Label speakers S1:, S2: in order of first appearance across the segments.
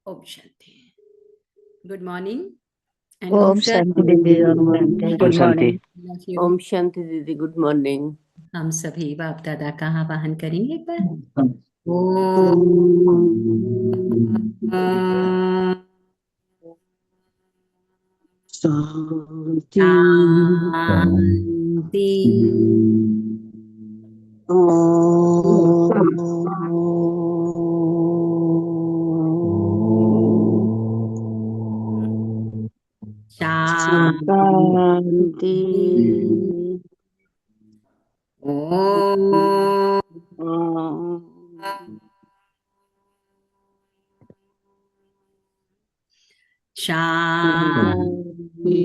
S1: ओम शांति। Good morning and
S2: ओम शांति दीदी। Good morning.
S3: ओम शांति दीदी, गुड मॉर्निंग।
S1: हम सभी बाप दादा का आवाहन करेंगे एक बार।
S3: शांति
S1: शांति।
S3: शांति।
S1: शांति।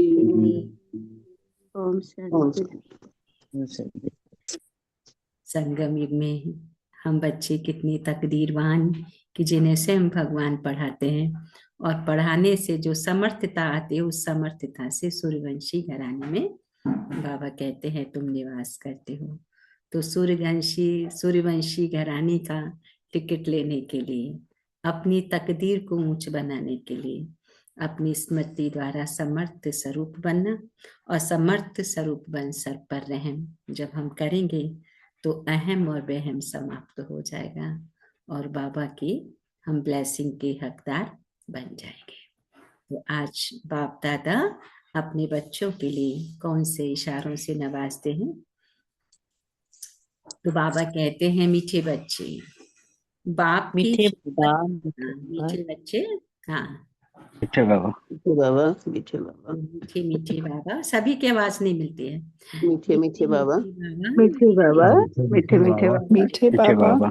S3: ओम शांति।
S1: संगम युग में हम बच्चे कितनी तकदीरवान कि जिन्हें स्वयं भगवान पढ़ाते हैं, और पढ़ाने से जो समर्थता आती है उस समर्थता से सूर्यवंशी घराने में बाबा कहते हैं तुम निवास करते हो। तो सूर्यवंशी घराने का टिकट लेने के लिए, अपनी तकदीर को ऊंच बनाने के लिए, अपनी स्मृति द्वारा समर्थ स्वरूप बनना, और समर्थ स्वरूप बन सर पर रहम जब हम करेंगे तो अहम और बेहम समाप्त हो जाएगा और बाबा की हम ब्लेसिंग के हकदार बन जाएंगे। तो आज बाप दादा अपने बच्चों के लिए कौन से इशारों से नवाजते हैं? तो बाबा कहते हैं मीठे बच्चे, बाप की
S2: मीठे
S1: मीठे बच्चे, हाँ
S2: मीठे बाबा,
S3: मीठे बाबा,
S1: मीठे मीठे बाबा। सभी की आवाज नहीं मिलती है।
S3: मीठे मीठे बाबा,
S2: मीठे बाबा, मीठे मीठे बाबा, मीठे बाबा,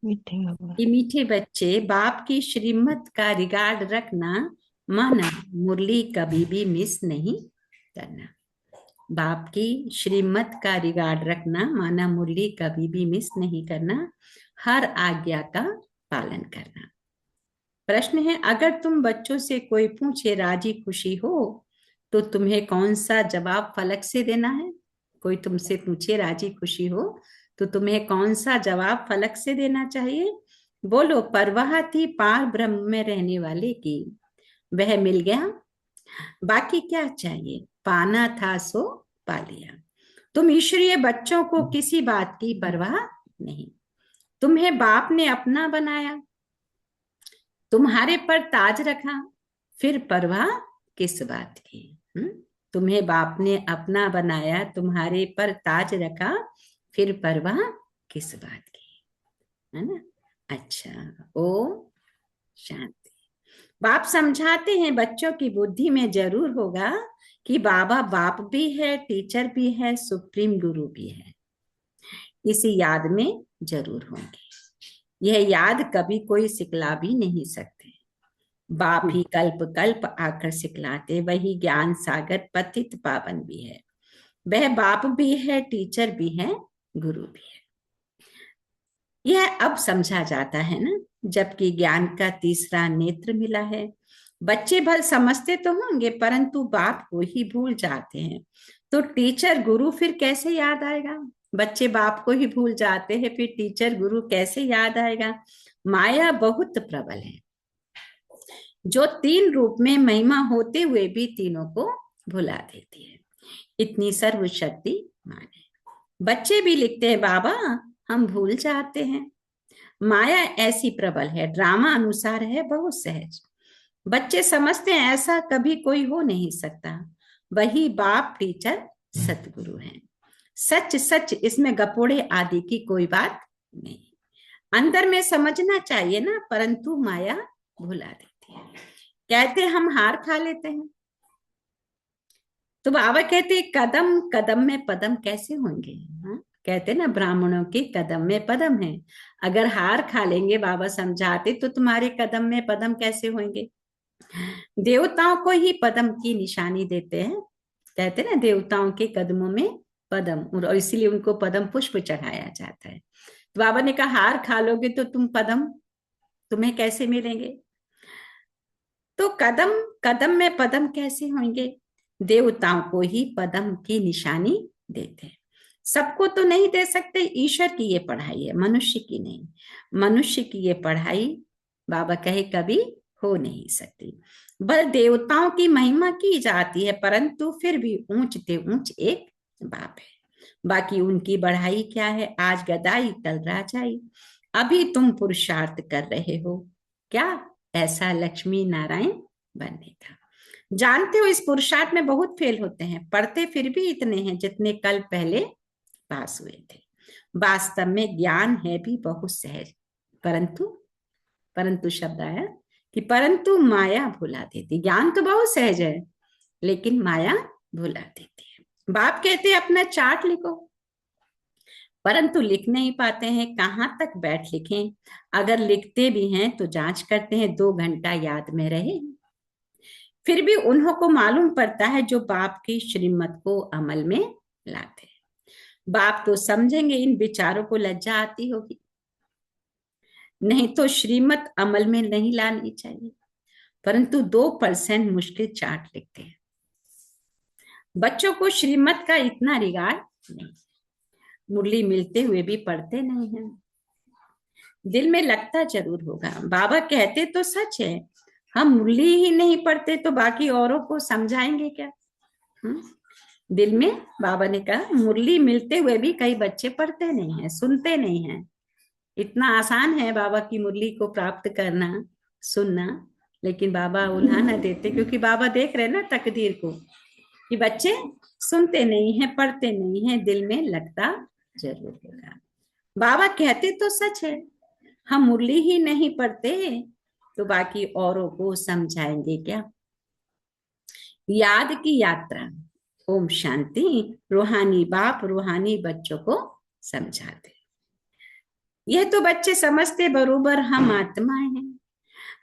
S2: मीठे बाबा।
S1: ये मीठे बच्चे, बाप की श्रीमत का रिगार्ड रखना, माना मुरली कभी भी मिस नहीं करना। बाप की श्रीमत का रिगार्ड रखना, माना मुरली कभी भी मिस नहीं करना, हर आज्ञा का पालन करना। प्रश्न है, अगर तुम बच्चों से कोई पूछे राजी खुशी हो तो तुम्हें कौन सा जवाब फलक से देना है? कोई तुमसे पूछे राजी खुशी हो तो तुम्हें कौन सा जवाब फलक से देना चाहिए? बोलो, परवाह थी पार ब्रह्म में रहने वाले की, वह मिल गया, बाकी क्या चाहिए? पाना था सो पा लिया। तुम ईश्वरीय बच्चों को किसी बात की परवाह नहीं। तुम्हें बाप ने अपना बनाया, तुम्हारे पर ताज रखा, फिर परवाह किस बात की? तुम्हें बाप ने अपना बनाया, तुम्हारे पर ताज रखा, फिर परवाह किस बात की? है ना? अच्छा, ओम शांति। बाप समझाते हैं बच्चों की बुद्धि में जरूर होगा कि बाबा बाप भी है, टीचर भी है, सुप्रीम गुरु भी है। इसी याद में जरूर होंगे। यह याद कभी कोई सिखला भी नहीं सकते। बाप ही कल्प कल्प आकर सिखलाते, वही ज्ञान सागर पतित पावन भी है। वह बाप भी है, टीचर भी है, गुरु भी है। यह अब समझा जाता है ना, जबकि ज्ञान का तीसरा नेत्र मिला है। बच्चे भल समझते तो होंगे, परंतु बाप को ही भूल जाते हैं। तो टीचर गुरु फिर कैसे याद आएगा? बच्चे बाप को ही भूल जाते हैं, फिर टीचर गुरु कैसे याद आएगा? माया बहुत प्रबल है, जो तीन रूप में महिमा होते हुए भी तीनों को भुला देती है। इतनी सर्वशक्ति माने। बच्चे भी लिखते हैं, बाबा हम भूल जाते हैं। माया ऐसी प्रबल है, ड्रामा अनुसार है बहुत सहज। बच्चे समझते हैं ऐसा कभी कोई हो नहीं सकता। वही बाप टीचर सतगुरु है। सच सच, इसमें गपोड़े आदि की कोई बात नहीं। अंदर में समझना चाहिए ना, परंतु माया भुला देती है। कहते हम हार खा लेते हैं, तो बाबा कहते कदम कदम में पदम कैसे होंगे? कहते ना ब्राह्मणों के कदम में पदम है। अगर हार खा लेंगे, बाबा समझाते, तो तुम्हारे कदम में पदम कैसे होंगे? देवताओं को ही पदम की निशानी देते हैं। कहते ना देवताओं के कदमों में पदम, और इसीलिए उनको पदम पुष्प चढ़ाया जाता है। तो बाबा ने कहा हार खा लोगे तो तुम पदम तुम्हें कैसे मिलेंगे? तो कदम कदम में पदम कैसे होंगे? देवताओं को ही पदम की निशानी देते हैं। सबको तो नहीं दे सकते, ईश्वर की ये पढ़ाई है, मनुष्य की नहीं। मनुष्य की ये पढ़ाई बाबा कहे कभी हो नहीं सकती। बल देवताओं की महिमा की जाती है, परंतु फिर भी ऊंच ते ऊंच एक बाप है। बाकी उनकी बढ़ाई क्या है, आज गदाई कल राजाई। अभी तुम पुरुषार्थ कर रहे हो क्या ऐसा लक्ष्मी नारायण बनने का। जानते हो इस पुरुषार्थ में बहुत फेल होते हैं, पढ़ते फिर भी इतने हैं जितने कल पहले पास हुए थे। वास्तव में ज्ञान है भी बहुत सहज, परंतु परंतु शब्द आया कि परंतु माया भुला देती। ज्ञान तो बहुत सहज है लेकिन माया भुला देती है। बाप कहते हैं अपना चार्ट लिखो, परंतु लिख नहीं पाते हैं, कहां तक बैठ लिखें। अगर लिखते भी हैं तो जांच करते हैं 2 घंटा याद में रहे। फिर भी उन्हों को मालूम पड़ता है जो बाप की श्रीमत को अमल में लाते हैं। बाप तो समझेंगे, इन विचारों को लज्जा आती होगी, नहीं तो श्रीमत अमल में नहीं लानी चाहिए। परंतु 2% मुश्किल चार्ट लिखते हैं। बच्चों को श्रीमत का इतना रिगार्ड नहीं, मुरली मिलते हुए भी पढ़ते नहीं हैं। दिल में लगता जरूर होगा, बाबा कहते तो सच है, हम मुरली ही नहीं पढ़ते तो बाकी औरों को समझाएंगे क्या। दिल में बाबा ने कहा मुरली मिलते हुए भी कई बच्चे पढ़ते नहीं हैं, सुनते नहीं हैं। इतना आसान है बाबा की मुरली को प्राप्त करना, सुनना, लेकिन बाबा उल्हा न देते, क्योंकि बाबा देख रहे ना तकदीर को कि बच्चे सुनते नहीं हैं, पढ़ते नहीं हैं, दिल में लगता जरूर होगा। बाबा कहते तो सच है, हम मुरली ही नहीं पढ़ते तो बाकी औरों को समझाएंगे क्या। याद की यात्रा, ओम शांति। रूहानी बाप रूहानी बच्चों को समझाते। यह तो बच्चे समझते बरोबर हम आत्माएं हैं,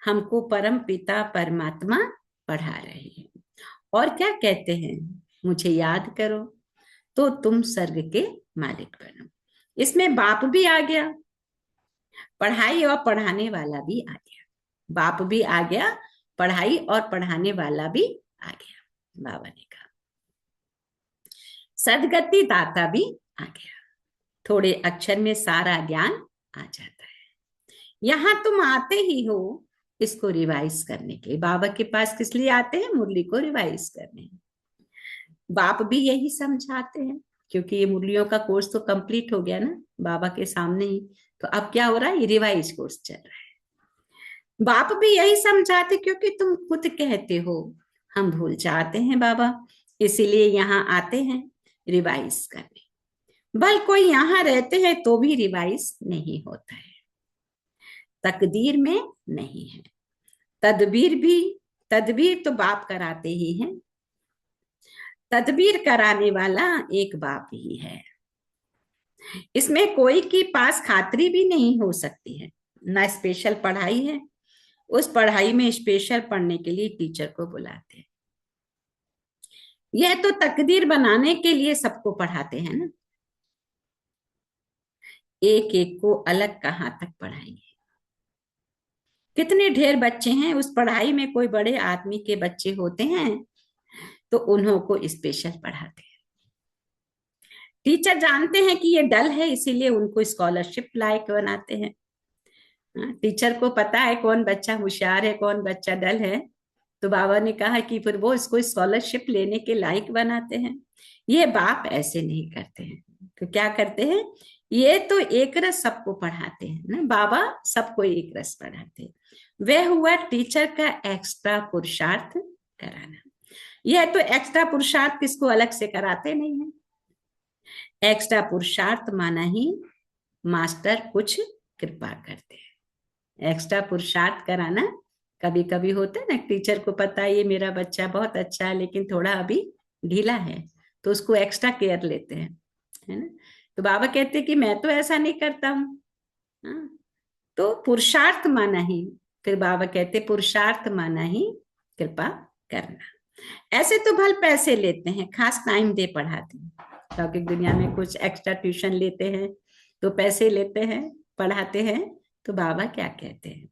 S1: हमको परम पिता परमात्मा पढ़ा रहे हैं। और क्या कहते हैं, मुझे याद करो तो तुम स्वर्ग के मालिक बनो। इसमें बाप भी आ गया, पढ़ाई और पढ़ाने वाला भी आ गया। बाप भी आ गया, पढ़ाई और पढ़ाने वाला भी आ गया। बाबा ने कहा सदगति दाता भी आ गया। थोड़े अक्षर में सारा ज्ञान आ जाता है। यहां तुम आते ही हो इसको रिवाइज करने के लिए। बाबा के पास किस लिए आते हैं, मुरली को रिवाइज करने। बाप भी यही समझाते हैं, क्योंकि ये मुरलियों का कोर्स तो कंप्लीट हो गया ना बाबा के सामने ही, तो अब क्या हो रहा है, ये रिवाइज कोर्स चल रहा है। बाप भी यही समझाते, क्योंकि तुम खुद कहते हो हम भूल जाते हैं बाबा, इसीलिए यहाँ आते हैं रिवाइज करने। बल कोई यहाँ रहते हैं तो भी रिवाइज नहीं होता है, तकदीर में नहीं है। तदबीर तो बाप कराते ही हैं, तदबीर कराने वाला एक बाप ही है। इसमें कोई की पास खातरी भी नहीं हो सकती है, ना स्पेशल पढ़ाई है। उस पढ़ाई में स्पेशल पढ़ने के लिए टीचर को बुलाते हैं। यह तो तकदीर बनाने के लिए सबको पढ़ाते हैं ना, एक एक को अलग कहां तक पढ़ाएंगे। कितने ढेर बच्चे हैं, उस पढ़ाई में कोई बड़े आदमी के बच्चे होते हैं तो उन्हों को स्पेशल पढ़ाते हैं। टीचर जानते हैं कि ये डल है, इसीलिए उनको स्कॉलरशिप लायक बनाते हैं। टीचर को पता है कौन बच्चा होशियार है, कौन बच्चा डल है, तो बाबा ने कहा कि फिर वो इसको स्कॉलरशिप लेने के लायक बनाते हैं। ये बाप ऐसे नहीं करते हैं, तो क्या करते हैं, ये तो एक रस सबको पढ़ाते हैं ना, बाबा सबको एक रस पढ़ाते हैं। वह हुआ टीचर का एक्स्ट्रा पुरुषार्थ कराना। यह तो एक्स्ट्रा पुरुषार्थ किसको अलग से कराते नहीं है। एक्स्ट्रा पुरुषार्थ माना ही मास्टर कुछ कृपा करते हैं। एक्स्ट्रा पुरुषार्थ कराना कभी कभी होता है ना, टीचर को पता है ये मेरा बच्चा बहुत अच्छा है लेकिन थोड़ा अभी ढीला है, तो उसको एक्स्ट्रा केयर लेते हैं, है ना। तो बाबा कहते हैं कि मैं तो ऐसा नहीं करता हूं। तो पुरुषार्थ माना ही, फिर बाबा कहते पुरुषार्थ माना ही कृपा करना। ऐसे तो भल पैसे लेते हैं, खास टाइम दे पढ़ाते हैं। लौकिक दुनिया में कुछ एक्स्ट्रा ट्यूशन लेते हैं तो पैसे लेते हैं, पढ़ाते हैं। तो बाबा क्या कहते हैं,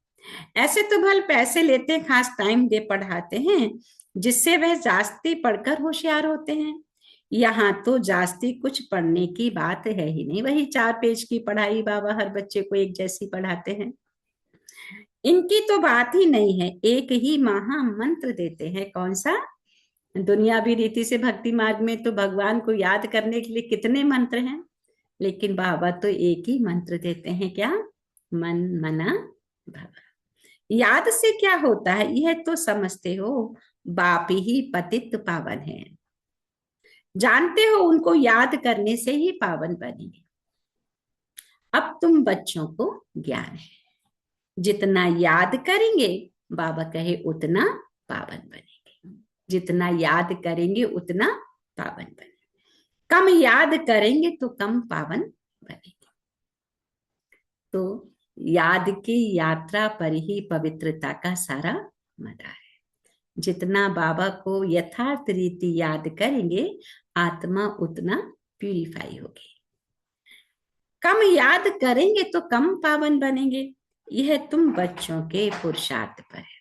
S1: ऐसे तो भल पैसे लेते हैं, खास टाइम दे पढ़ाते हैं, जिससे वह जास्ती पढ़कर होशियार होते हैं। यहाँ तो जास्ती कुछ पढ़ने की बात है ही नहीं, वही 4 पेज की पढ़ाई बाबा हर बच्चे को एक जैसी पढ़ाते हैं। इनकी तो बात ही नहीं है, एक ही महा मंत्र देते हैं। कौन सा? दुनियावी रीति से भक्ति मार्ग में तो भगवान को याद करने के लिए कितने मंत्र हैं, लेकिन बाबा तो एक ही मंत्र देते हैं। क्या? मन मना भव। याद से क्या होता है, यह तो समझते हो, बाप ही पतित पावन है। जानते हो उनको याद करने से ही पावन बनेंगे। अब तुम बच्चों को ज्ञान है, जितना याद करेंगे बाबा कहे उतना पावन बनेंगे। जितना याद करेंगे उतना पावन बनेंगे। कम याद करेंगे तो कम पावन बनेंगे। तो याद की यात्रा पर ही पवित्रता का सारा मजा है। जितना बाबा को यथार्थ रीति याद करेंगे आत्मा उतना प्यूरिफाई होगी। कम याद करेंगे तो कम पावन बनेंगे। यह तुम बच्चों के पुरुषार्थ पर है।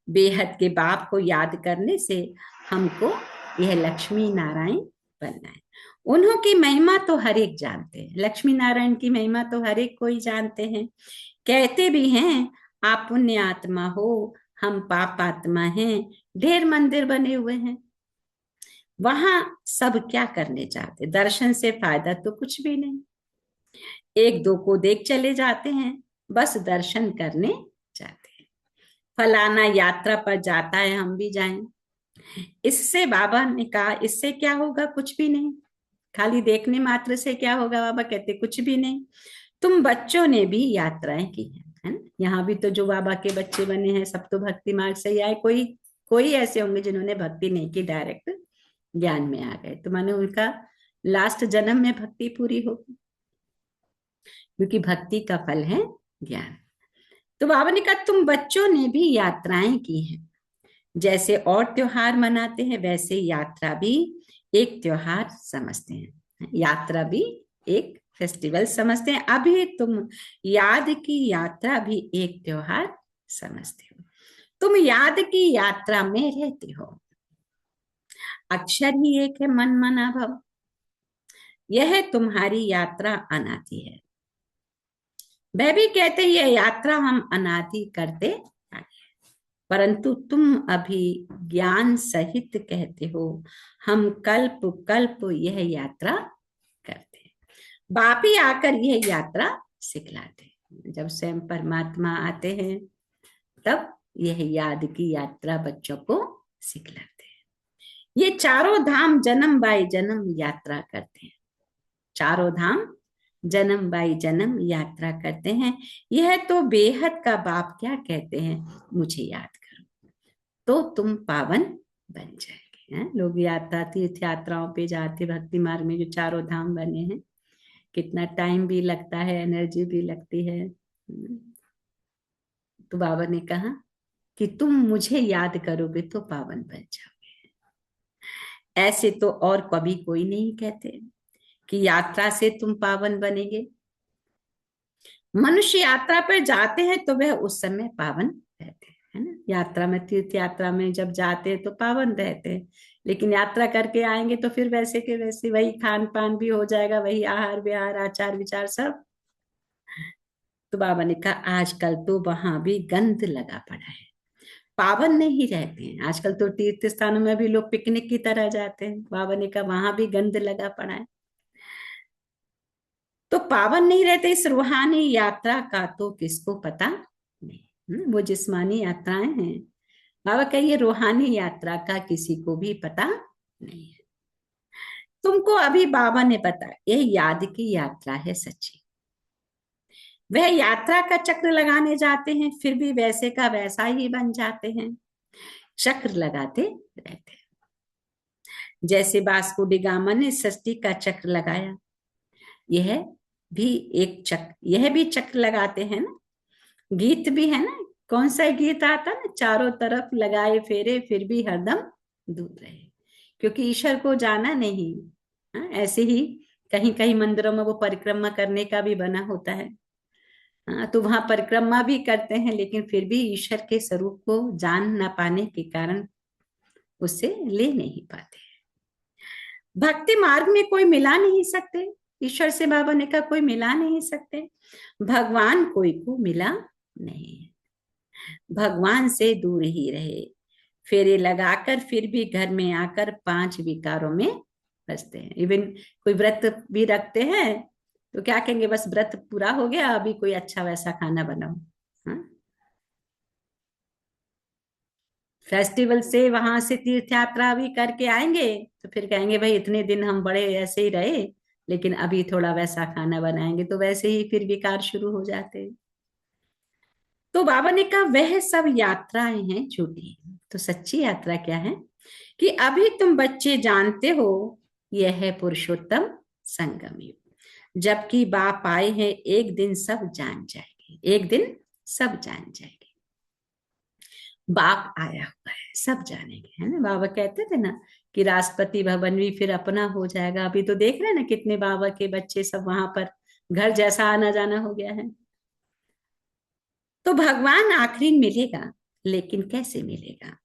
S1: बेहद के बाप को याद करने से हमको यह लक्ष्मी नारायण बनना है। उन्हों की महिमा तो हर एक जानते हैं, लक्ष्मी नारायण की महिमा तो हर एक कोई जानते हैं। कहते भी हैं आप पुण्य आत्मा हो, हम पाप आत्मा हैं। ढेर मंदिर बने हुए हैं, वहां सब क्या करने जाते? दर्शन से फायदा तो कुछ भी नहीं। एक दो को देख चले जाते हैं, बस दर्शन करने जाते हैं। फलाना यात्रा पर जाता है, हम भी जाएं। इससे बाबा ने कहा इससे क्या होगा? कुछ भी नहीं। खाली देखने मात्र से क्या होगा? बाबा कहते कुछ भी नहीं। तुम बच्चों ने भी यात्राएं की है ना? यहाँ भी तो जो बाबा के बच्चे बने हैं सब तो भक्ति मार्ग से ही आए। कोई कोई ऐसे होंगे जिन्होंने भक्ति नहीं की, डायरेक्ट ज्ञान में आ गए, तो माने उनका लास्ट जन्म में भक्ति पूरी होगी, क्योंकि भक्ति का फल है ज्ञान। तो बाबा ने कहा तुम बच्चों ने भी यात्राएं की हैं। जैसे और त्योहार मनाते हैं वैसे यात्रा भी एक त्योहार समझते हैं, यात्रा भी एक फेस्टिवल समझते हैं। अभी तुम याद की यात्रा भी एक त्योहार समझते हो। तुम याद की यात्रा में रहते हो। अक्षर ही एक है, मन मना भव। यह तुम्हारी यात्रा अनादि है। वह भी कहते हैं यह यात्रा हम अनादि करते आए, परंतु तुम अभी ज्ञान सहित कहते हो हम कल्प कल्प यह यात्रा करते हैं। बाप ही आकर यह यात्रा सिखलाते हैं। जब स्वयं परमात्मा आते हैं तब यह याद की यात्रा बच्चों को सिखलाते हैं। ये चारों धाम जन्म बाई जन्म यात्रा करते हैं। चारों धाम जन्म बाई जन्म यात्रा करते हैं। यह तो बेहद का बाप क्या कहते हैं, मुझे याद करो तो तुम पावन बन जाएंगे। हैं? लोग यात्रा तीर्थ यात्राओं पे जाते भक्ति मार्ग में, जो चारों धाम बने हैं, कितना टाइम भी लगता है, एनर्जी भी लगती है। तो बाबा ने कहा कि तुम मुझे याद करोगे तो पावन बन जाओगे। ऐसे तो और कभी कोई नहीं कहते कि यात्रा से तुम पावन बनेंगे। मनुष्य यात्रा पर जाते हैं तो वह उस समय पावन रहते हैं, है ना? यात्रा में, तीर्थ यात्रा में जब जाते हैं तो पावन रहते हैं, लेकिन यात्रा करके आएंगे तो फिर वैसे के वैसे वही खान पान भी हो जाएगा, वही आहार विहार आचार विचार सब। तो बाबा ने कहा आजकल तो वहां भी गंध लगा पड़ा है, पावन नहीं रहते हैं। आजकल तो तीर्थ स्थानों में भी लोग पिकनिक की तरह जाते हैं। बाबा ने कहा वहां भी गंध लगा पड़ा है, तो पावन नहीं रहते। इस रूहानी यात्रा का तो किसको पता नहीं। वो जिस्मानी यात्राएं हैं, बाबा कहिए रूहानी यात्रा का किसी को भी पता नहीं है। तुमको अभी बाबा ने बताया यह याद की यात्रा है सच्ची। वह यात्रा का चक्र लगाने जाते हैं फिर भी वैसे का वैसा ही बन जाते हैं, चक्र लगाते रहते हैं। जैसे वास्को डी गामा ने सृष्टि का चक्र लगाया, यह भी एक चक्र, यह भी चक्र लगाते हैं ना। गीत भी है ना, कौन सा गीत आता ना, चारों तरफ लगाए फेरे फिर भी हरदम दूर रहे, क्योंकि ईश्वर को जाना नहीं। हाँ, ऐसे ही कहीं कहीं मंदिरों में वो परिक्रमा करने का भी बना होता है। हाँ, तो वहां परिक्रमा भी करते हैं लेकिन फिर भी ईश्वर के स्वरूप को जान ना पाने के कारण उससे ले नहीं पाते। भक्ति मार्ग में कोई मिला नहीं सकते, ईश्वर से बाबा ने कहा कोई मिला नहीं सकते, भगवान कोई को मिला नहीं, भगवान से दूर ही रहे, फेरे लगाकर फिर भी घर में आकर 5 विकारों में फंसते हैं। इवन कोई व्रत भी रखते हैं तो क्या कहेंगे, बस व्रत पूरा हो गया, अभी कोई अच्छा वैसा खाना बनाओ। हाँ? फेस्टिवल से वहां से तीर्थ यात्रा भी करके आएंगे तो फिर कहेंगे भाई इतने दिन हम बड़े ऐसे ही रहे, लेकिन अभी थोड़ा वैसा खाना बनाएंगे, तो वैसे ही फिर विकार शुरू हो जाते हैं। तो बाबा ने कहा वह सब यात्राएं हैं झूठी, तो सच्ची यात्रा क्या है कि अभी तुम बच्चे जानते हो यह है पुरुषोत्तम संगम युग, जबकि बाप आए हैं एक दिन सब जान जाएंगे, एक दिन सब जान जाएंगे, बाप आया हुआ है सब जानेंगे, है ना। बाबा कहते थे ना कि राष्ट्रपति भवन भी फिर अपना हो जाएगा, अभी तो देख रहे हैं ना कितने बाबा के बच्चे सब वहां पर घर जैसा आना जाना हो गया है। तो भगवान आखिरी मिलेगा, लेकिन कैसे मिलेगा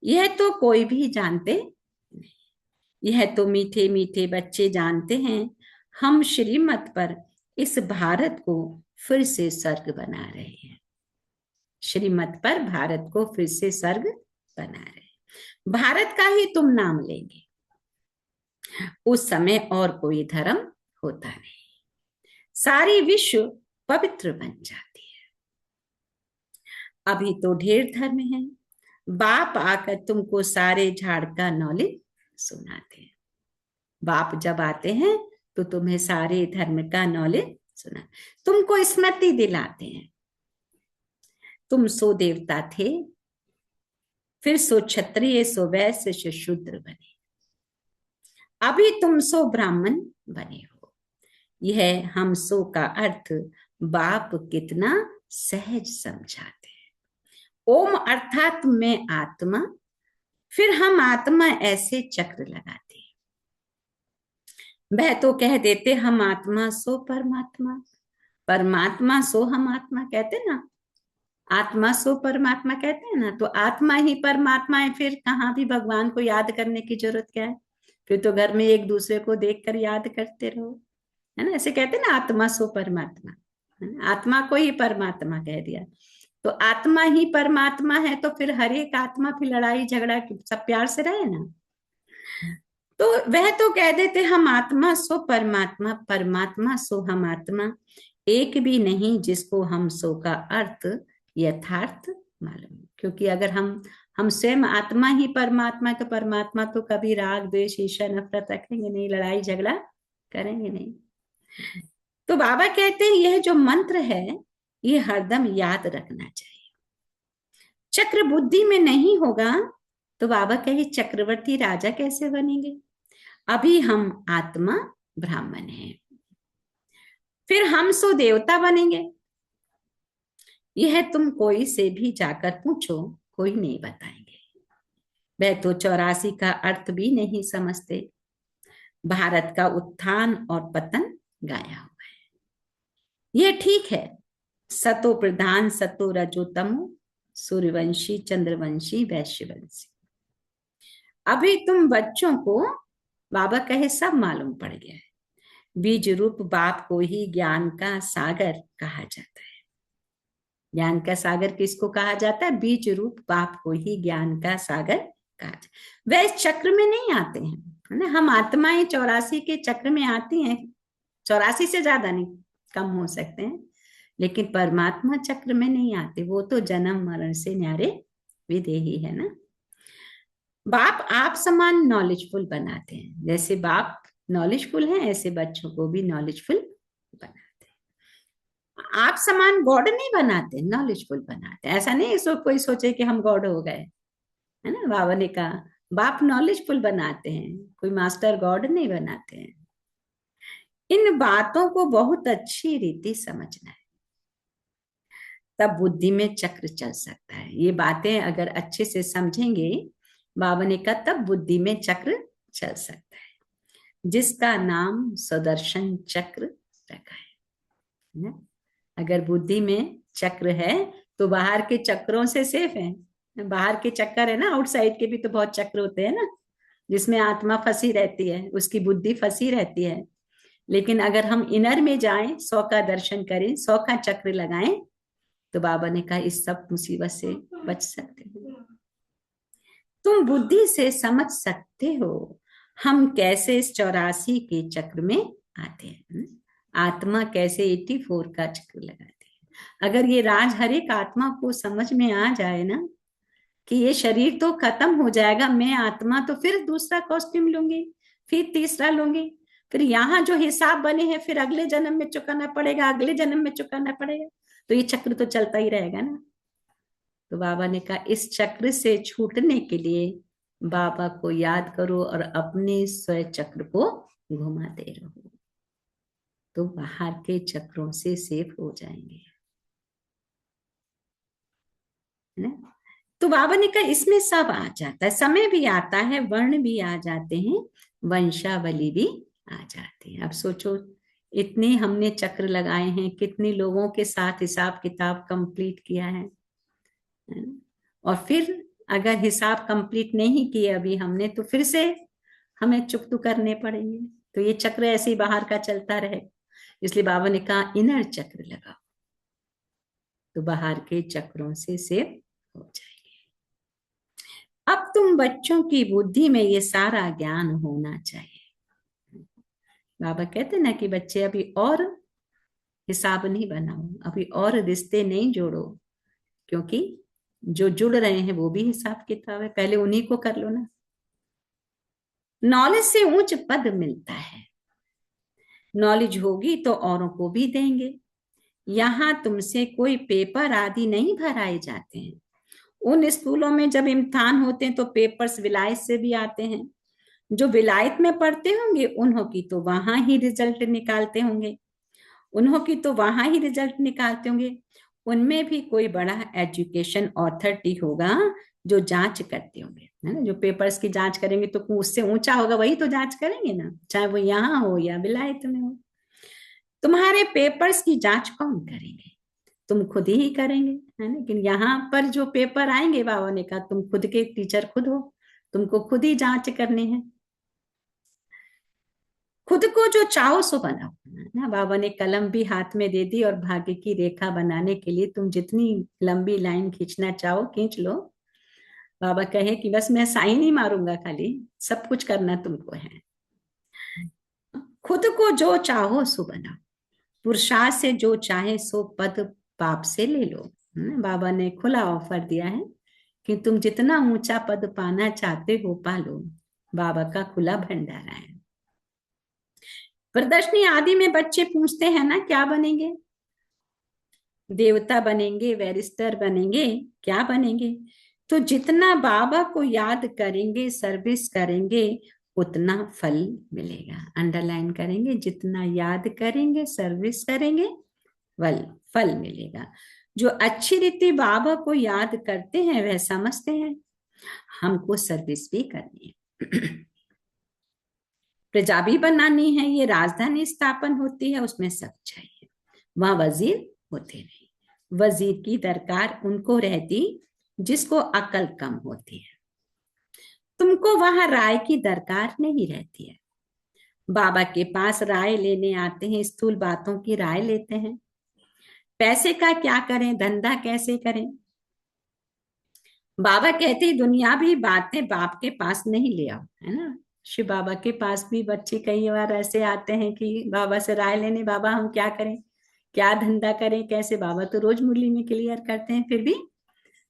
S1: यह तो कोई भी जानते नहीं, यह तो मीठे मीठे बच्चे जानते हैं, हम श्रीमत पर इस भारत को फिर से स्वर्ग बना रहे हैं, श्रीमत पर भारत को फिर से स्वर्ग बना रहे हैं, भारत का ही तुम नाम लेंगे, उस समय और कोई धर्म होता नहीं, सारी विश्व पवित्र बन जाती है, अभी तो ढेर धर्म है, बाप आकर तुमको सारे झाड़ का नॉलेज सुनाते हैं, बाप जब आते हैं तो तुम्हें सारे धर्म का नॉलेज सुना, तुमको स्मृति दिलाते हैं, तुम सो देवता थे, फिर सो क्षत्रिय सो वैश्य सो शूद्र बने, अभी तुम सो ब्राह्मण बने हो, यह हम सो का अर्थ बाप कितना सहज समझाते हैं, ओम अर्थात मैं आत्मा, फिर हम आत्मा ऐसे चक्र लगाते हैं, वह तो कह देते हम आत्मा सो परमात्मा, परमात्मा सो हम आत्मा, कहते ना आत्मा सो परमात्मा कहते हैं ना, तो आत्मा ही परमात्मा है, फिर कहाँ भी भगवान को याद करने की जरूरत क्या है, फिर तो घर में एक दूसरे को देखकर याद करते रहो, है ना। ऐसे कहते हैं ना आत्मा सो परमात्मा, आत्मा को ही परमात्मा कह दिया, तो आत्मा ही परमात्मा है, तो फिर हर एक आत्मा फिर लड़ाई झगड़ा सब प्यार से रहे ना। तो वह तो कह देते हम आत्मा सो परमात्मा, परमात्मा सो हम आत्मा, एक भी नहीं जिसको हम सो का अर्थ यथार्थ मालूम, क्योंकि अगर हम स्वयं आत्मा ही परमात्मा, तो परमात्मा तो कभी राग द्वेष ईर्ष्या नफरत रखेंगे नहीं, लड़ाई झगड़ा करेंगे नहीं। तो बाबा कहते हैं यह जो मंत्र है ये हरदम याद रखना चाहिए, चक्र बुद्धि में नहीं होगा तो बाबा कहे चक्रवर्ती राजा कैसे बनेंगे, अभी हम आत्मा ब्राह्मण हैं, फिर हम सो देवता बनेंगे, यह तुम कोई से भी जाकर पूछो कोई नहीं बताएंगे, वह तो 84 का अर्थ भी नहीं समझते, भारत का उत्थान और पतन गाया हुआ है, यह ठीक है, सतो प्रधान सतो रजो तमो, सूर्यवंशी चंद्रवंशी वैश्यवंशी, अभी तुम बच्चों को बाबा कहे सब मालूम पड़ गया है, बीज रूप बाप को ही ज्ञान का सागर कहा जाता है, ज्ञान का सागर किसको कहा जाता है, बीज रूप बाप को ही ज्ञान का सागर कहा जाता है, वह चक्र में नहीं आते हैं, है ना। हम आत्माएं 84 के चक्र में आती हैं, 84 से ज्यादा नहीं, कम हो सकते हैं, लेकिन परमात्मा चक्र में नहीं आते, वो तो जन्म मरण से न्यारे विदेही है ना। बाप आप समान नॉलेजफुल बनाते हैं, जैसे बाप नॉलेजफुल है ऐसे बच्चों को भी नॉलेजफुल बनाते हैं, आप समान गॉड नहीं बनाते, नॉलेजफुल बनाते हैं, ऐसा नहीं कोई सोचे कि हम गॉड हो गए, है ना। बाबा ने कहा बाप नॉलेजफुल बनाते हैं, कोई मास्टर गॉड नहीं बनाते हैं, इन बातों को बहुत अच्छी रीति समझना है, तब बुद्धि में चक्र चल सकता है, ये बातें अगर अच्छे से समझेंगे बाबा ने कहा तब बुद्धि में चक्र चल सकता है, जिसका नाम सुदर्शन चक्र रखा है ना। अगर बुद्धि में चक्र है तो बाहर के चक्रों से सेफ है, बाहर के चक्कर है ना, आउटसाइड के भी तो बहुत चक्र होते हैं ना, जिसमें आत्मा फंसी रहती है, उसकी बुद्धि फंसी रहती है। लेकिन अगर हम इनर में जाएं, 100 का दर्शन करें, 100 का चक्र लगाएं, तो बाबा ने कहा इस सब मुसीबत से बच सकते हो। तुम बुद्धि से समझ सकते हो हम कैसे इस 84 के चक्र में आते हैं। आत्मा कैसे 84 का चक्र लगाते हैं। अगर ये राज हर एक आत्मा को समझ में आ जाए ना कि ये शरीर तो खत्म हो जाएगा, मैं आत्मा तो फिर दूसरा कॉस्ट्यूम लूंगी, फिर तीसरा लूंगी, फिर यहाँ जो हिसाब बने हैं फिर अगले जन्म में चुकाना पड़ेगा, अगले जन्म में चुकाना पड़ेगा, तो ये चक्र तो चलता ही रहेगा ना। तो बाबा ने कहा इस चक्र से छूटने के लिए बाबा को याद करो और अपने स्वयं चक्र को घुमाते रहो, तो बाहर के चक्रों से सेफ हो जाएंगे, है ना। तो बाबा ने कहा इसमें सब आ जाता है, समय भी आता है, वर्ण भी आ जाते हैं, वंशावली भी आ जाती है। अब सोचो इतने हमने चक्र लगाए हैं, कितने लोगों के साथ हिसाब किताब कंप्लीट किया है, और फिर अगर हिसाब कंप्लीट नहीं किए अभी हमने, तो फिर से हमें चुकतू करने पड़ेंगे। तो ये चक्र ऐसे ही बाहर का चलता रहे, इसलिए बाबा ने कहा इनर चक्र लगाओ, तो बाहर के चक्रों से सेव हो जाएंगे। अब तुम बच्चों की बुद्धि में ये सारा ज्ञान होना चाहिए। बाबा कहते ना कि बच्चे अभी और हिसाब नहीं बनाओ, अभी और रिश्ते नहीं जोड़ो, क्योंकि जो जुड़ रहे हैं वो भी हिसाब किताब है, पहले उन्हीं को कर लो ना। नॉलेज से उच्च पद मिलता है, नॉलेज होगी तो औरों को भी देंगे। यहाँ तुमसे कोई पेपर आदि नहीं भराए जाते हैं। उन स्कूलों में जब इम्तिहान होते हैं तो पेपर्स विलायत से भी आते हैं, जो विलायत में पढ़ते होंगे उन्हों की तो वहां ही रिजल्ट निकालते होंगे, उन्हों की तो वहां ही रिजल्ट निकालते होंगे। उनमें भी कोई बड़ा एजुकेशन अथॉरिटी होगा जो जांच करते होंगे, है ना। जो पेपर्स की जांच करेंगे तो उससे ऊंचा होगा वही तो जांच करेंगे ना, चाहे वो यहाँ हो या विलायत में हो। तुम्हारे पेपर्स की जांच कौन करेंगे, तुम खुद ही करेंगे, है ना। लेकिन यहाँ पर जो पेपर आएंगे, बाबा ने कहा तुम खुद के टीचर खुद हो, तुमको खुद ही जांच करनी है। खुद को जो चाहो सो बनाओ ना। बाबा ने कलम भी हाथ में दे दी और भाग्य की रेखा बनाने के लिए तुम जितनी लंबी लाइन खींचना चाहो खींच लो। बाबा कहे कि बस मैं साइन ही मारूंगा, खाली सब कुछ करना तुमको है। खुद को जो चाहो सो बनाओ, पुरुषार्थ से जो चाहे सो पद पाप से ले लो। बाबा ने खुला ऑफर दिया है कि तुम जितना ऊंचा पद पाना चाहते हो पा लो, बाबा का खुला भंडारा है। प्रदर्शनी आदि में बच्चे पूछते हैं ना क्या बनेंगे, देवता बनेंगे, बैरिस्टर बनेंगे, क्या बनेंगे। तो जितना बाबा को याद करेंगे, सर्विस करेंगे, उतना फल मिलेगा। अंडरलाइन करेंगे, जितना याद करेंगे, सर्विस करेंगे, फल मिलेगा। जो अच्छी रीति बाबा को याद करते हैं वह समझते हैं हमको सर्विस भी करनी है, प्रजा भी बनानी है, ये राजधानी स्थापन होती है उसमें सब चाहिए, वहां वजीर होते नहीं। वजीर की दरकार उनको रहती जिसको अकल कम होती है, तुमको वहां राय की दरकार नहीं रहती है। बाबा के पास राय लेने आते हैं, स्थूल बातों की राय लेते हैं, पैसे का क्या करें, धंधा कैसे करें। बाबा कहते हैं दुनियावी बातें बाप के पास नहीं ले आओ, है ना। शिव बाबा के पास भी बच्चे कई बार ऐसे आते हैं कि बाबा से राय लेने, बाबा हम क्या करें, क्या धंधा करें, कैसे। बाबा तो रोज मुरली में क्लियर करते हैं, फिर भी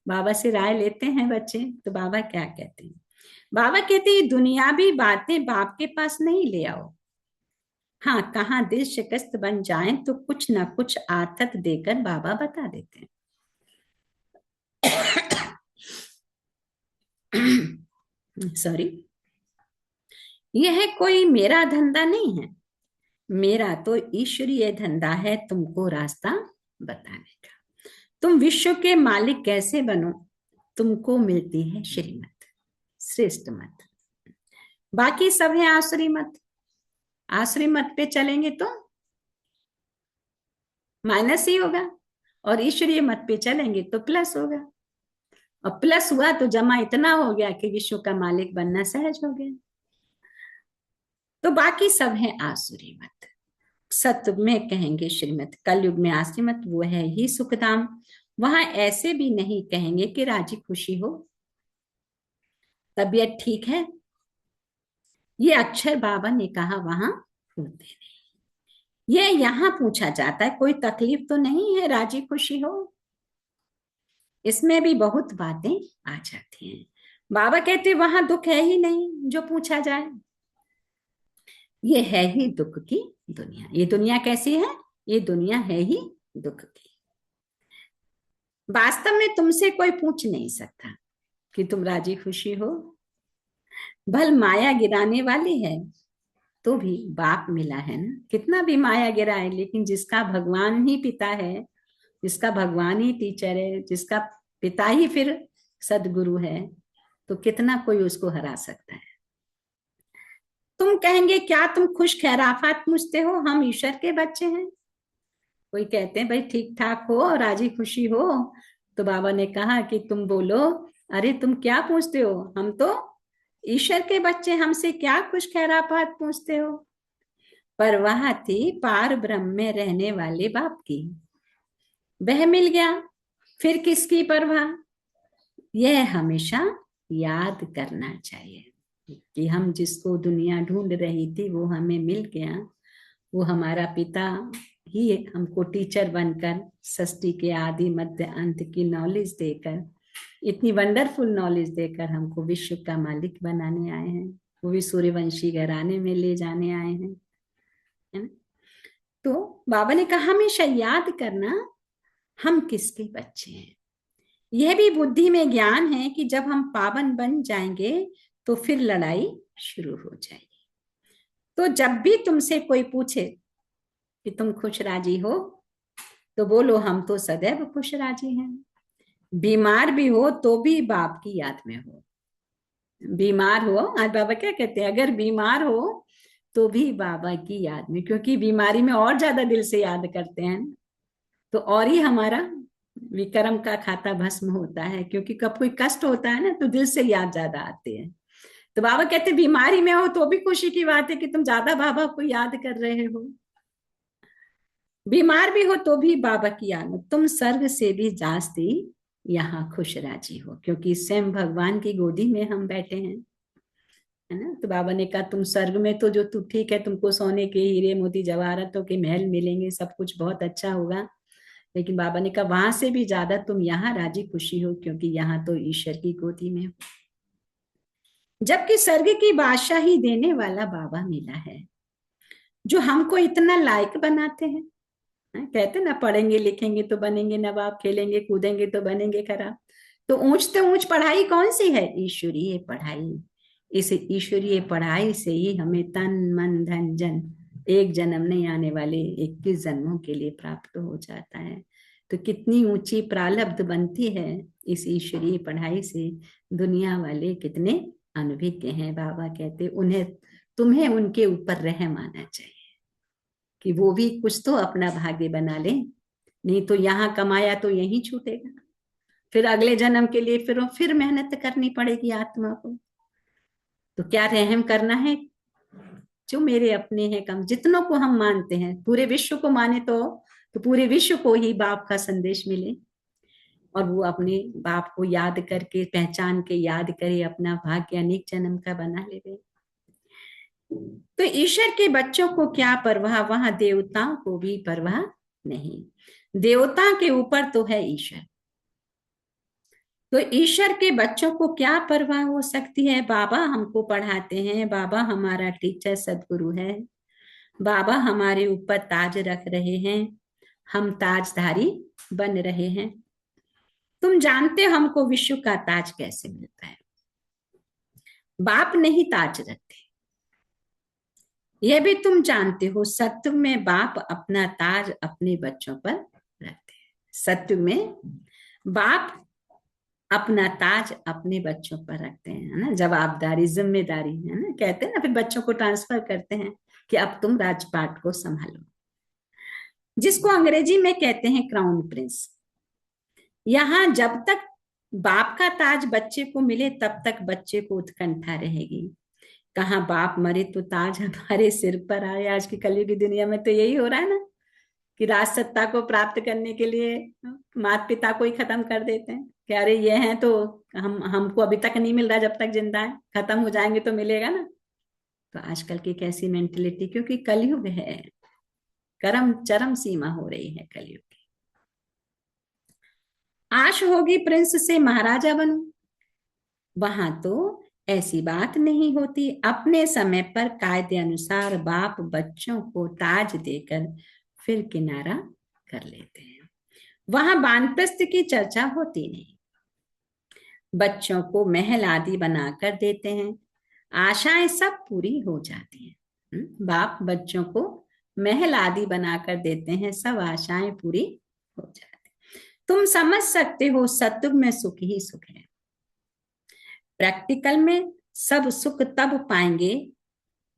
S1: बाबा से राय लेते हैं बच्चे। तो बाबा क्या कहते हैं, बाबा कहते हैं दुनियावी बातें बाप के पास नहीं ले आओ। हाँ, कहाँ दिल शिकस्त बन जाए तो कुछ ना कुछ आथत देकर बाबा बता देते हैं। सॉरी, यह कोई मेरा धंधा नहीं है, मेरा तो ईश्वरीय धंधा है तुमको रास्ता बताने का। तुम विश्व के मालिक कैसे बनो, तुमको मिलती है श्रीमत, श्रेष्ठ मत। बाकी सब है आसुरी मत, आसुरी मत पे चलेंगे तो माइनस ही होगा, और ईश्वरीय मत पे चलेंगे तो प्लस होगा। और प्लस हुआ तो जमा इतना हो गया कि विश्व का मालिक बनना सहज हो गया। तो बाकी सब है आसुरी मत। सतयुग में कहेंगे श्रीमत, कलयुग में आसुरी मत, वो है ही सुखधाम। वहां ऐसे भी नहीं कहेंगे कि राजी खुशी हो, तबीयत ठीक है, ये अक्षर बाबा ने कहा वहां होते नहीं। ये यहाँ पूछा जाता है कोई तकलीफ तो नहीं है, राजी खुशी हो, इसमें भी बहुत बातें आ जाती हैं। बाबा कहते वहां दुख है ही नहीं जो पूछा जाए। ये है ही दुख की दुनिया। ये दुनिया कैसी है? ये दुनिया है ही दुख की। वास्तव में तुमसे कोई पूछ नहीं सकता कि तुम राजी खुशी हो। भल माया गिराने वाली है तो भी बाप मिला है ना। कितना भी माया गिराए, लेकिन जिसका भगवान ही पिता है, जिसका भगवान ही टीचर है, जिसका पिता ही फिर सदगुरु है, तो कितना कोई उसको हरा सकता है। तुम कहेंगे क्या तुम खुश खैराफात पूछते हो, हम ईश्वर के बच्चे हैं। कोई कहते हैं भाई ठीक ठाक हो, राजी खुशी हो, तो बाबा ने कहा कि तुम बोलो, अरे तुम क्या पूछते हो, हम तो ईश्वर के बच्चे, हमसे क्या खुश खैराफात पूछते हो। पर वह थी पार ब्रह्म में रहने वाले बाप की, वह मिल गया, फिर किसकी परवाह। यह हमेशा याद करना चाहिए कि हम जिसको दुनिया ढूंढ रही थी वो हमें मिल गया। वो हमारा पिता ही हमको टीचर बनकर सृष्टि के आदि मध्य अंत की नॉलेज देकर, इतनी वंडरफुल नॉलेज देकर हमको विश्व का मालिक बनाने आए हैं। वो भी सूर्यवंशी घराने में ले जाने आए हैं, है ना। तो बाबा ने कहा हमेशा याद करना हम किसके बच्चे हैं। यह भी बुद्धि में ज्ञान है कि जब हम पावन बन जाएंगे तो फिर लड़ाई शुरू हो जाएगी। तो जब भी तुमसे कोई पूछे कि तुम खुश राजी हो, तो बोलो हम तो सदैव खुश राजी हैं। बीमार भी हो तो भी बाप की याद में हो। बीमार हो, आज बाबा क्या कहते हैं, अगर बीमार हो तो भी बाबा की याद में, क्योंकि बीमारी में और ज्यादा दिल से याद करते हैं, तो और ही हमारा विक्रम का खाता भस्म होता है। क्योंकि कब कोई कष्ट होता है ना तो दिल से याद ज्यादा आते हैं। तो बाबा कहते बीमारी में हो तो भी खुशी की बात है कि तुम ज्यादा बाबा को याद कर रहे हो। बीमार भी हो तो भी बाबा की याद में, तुम स्वर्ग से भी जास्ती यहाँ खुश राजी हो, क्योंकि स्वयं भगवान की गोदी में हम बैठे हैं, है ना। तो बाबा ने कहा तुम स्वर्ग में तो जो तू ठीक है, तुमको सोने के हीरे मोती जवाहरातों के महल मिलेंगे, सब कुछ बहुत अच्छा होगा, लेकिन बाबा ने कहा वहां से भी ज्यादा तुम यहाँ राजी खुशी हो, क्योंकि यहाँ तो ईश्वर की गोदी में हो। जबकि स्वर्ग की बादशाही देने वाला बाबा मिला है, जो हमको इतना लायक बनाते हैं। कहते ना पढ़ेंगे लिखेंगे तो बनेंगे नवाब, खेलेंगे कूदेंगे तो बनेंगे खराब। तो ऊंच पढ़ाई कौन सी है? ईश्वरीय पढ़ाई। इस ईश्वरीय पढ़ाई से ही हमें तन मन धन जन एक जन्म नहीं आने वाले 21 जन्मों के लिए प्राप्त हो जाता है। तो कितनी ऊंची प्रारब्ध बनती है इस ईश्वरीय पढ़ाई से। दुनिया वाले कितने अनभिज्ञ हैं। बाबा कहते उन्हें, तुम्हें उनके ऊपर रहम आना चाहिए कि वो भी कुछ तो अपना भाग्य बना ले, नहीं तो यहाँ कमाया तो यहीं छूटेगा, फिर अगले जन्म के लिए फिर मेहनत करनी पड़ेगी आत्मा को। तो क्या रहम करना है, जो मेरे अपने हैं कम, जितनों को हम मानते हैं, पूरे विश्व को माने तो पूरे विश्व को ही बाप का संदेश मिले, और वो अपने बाप को याद करके पहचान के याद करे, अपना भाग्य अनेक जन्म का बना ले। तो ईश्वर के बच्चों को क्या परवाह, वहां देवताओं को भी परवाह नहीं। देवता के ऊपर तो है ईश्वर, तो ईश्वर के बच्चों को क्या परवाह हो सकती है। बाबा हमको पढ़ाते हैं, बाबा हमारा टीचर सदगुरु है, बाबा हमारे ऊपर ताज रख रहे हैं, हम ताजधारी बन रहे हैं। तुम जानते हो हमको विश्व का ताज कैसे मिलता है? बाप नहीं ताज रखते, यह भी तुम जानते हो। सत्य में बाप अपना ताज अपने बच्चों पर रखते हैं। सत्य में बाप अपना ताज अपने बच्चों पर रखते हैं, है ना। जवाबदारी जिम्मेदारी, है ना, कहते हैं ना, फिर बच्चों को ट्रांसफर करते हैं कि अब तुम राजपाट को संभालो, जिसको अंग्रेजी में कहते हैं क्राउन प्रिंस। यहाँ जब तक बाप का ताज बच्चे को मिले तब तक बच्चे को उत्कंठा रहेगी कहाँ बाप मरे तो ताज हमारे सिर पर आए। आज की कलयुग की दुनिया में तो यही हो रहा है ना, कि राज सत्ता को प्राप्त करने के लिए माता पिता को ही खत्म कर देते हैं कि अरे ये हैं तो हम हमको अभी तक नहीं मिल रहा, जब तक जिंदा है, खत्म हो जाएंगे तो मिलेगा ना। तो आजकल की कैसी मेंटेलिटी, क्योंकि कलयुग है, कर्म चरम सीमा हो रही है कलयुग की। आश होगी प्रिंस से महाराजा बनूं, वहां तो ऐसी बात नहीं होती। अपने समय पर कायदे अनुसार बाप बच्चों को ताज देकर फिर किनारा कर लेते हैं। वहां वानप्रस्थ की चर्चा होती नहीं, बच्चों को महल आदि बनाकर देते हैं, आशाएं सब पूरी हो जाती हैं। बाप बच्चों को महल आदि बनाकर देते हैं, सब आशाएं पूरी हो जाती हैं। तुम समझ सकते हो सतयुग में सुख ही सुख है, प्रैक्टिकल में सब सुख तब पाएंगे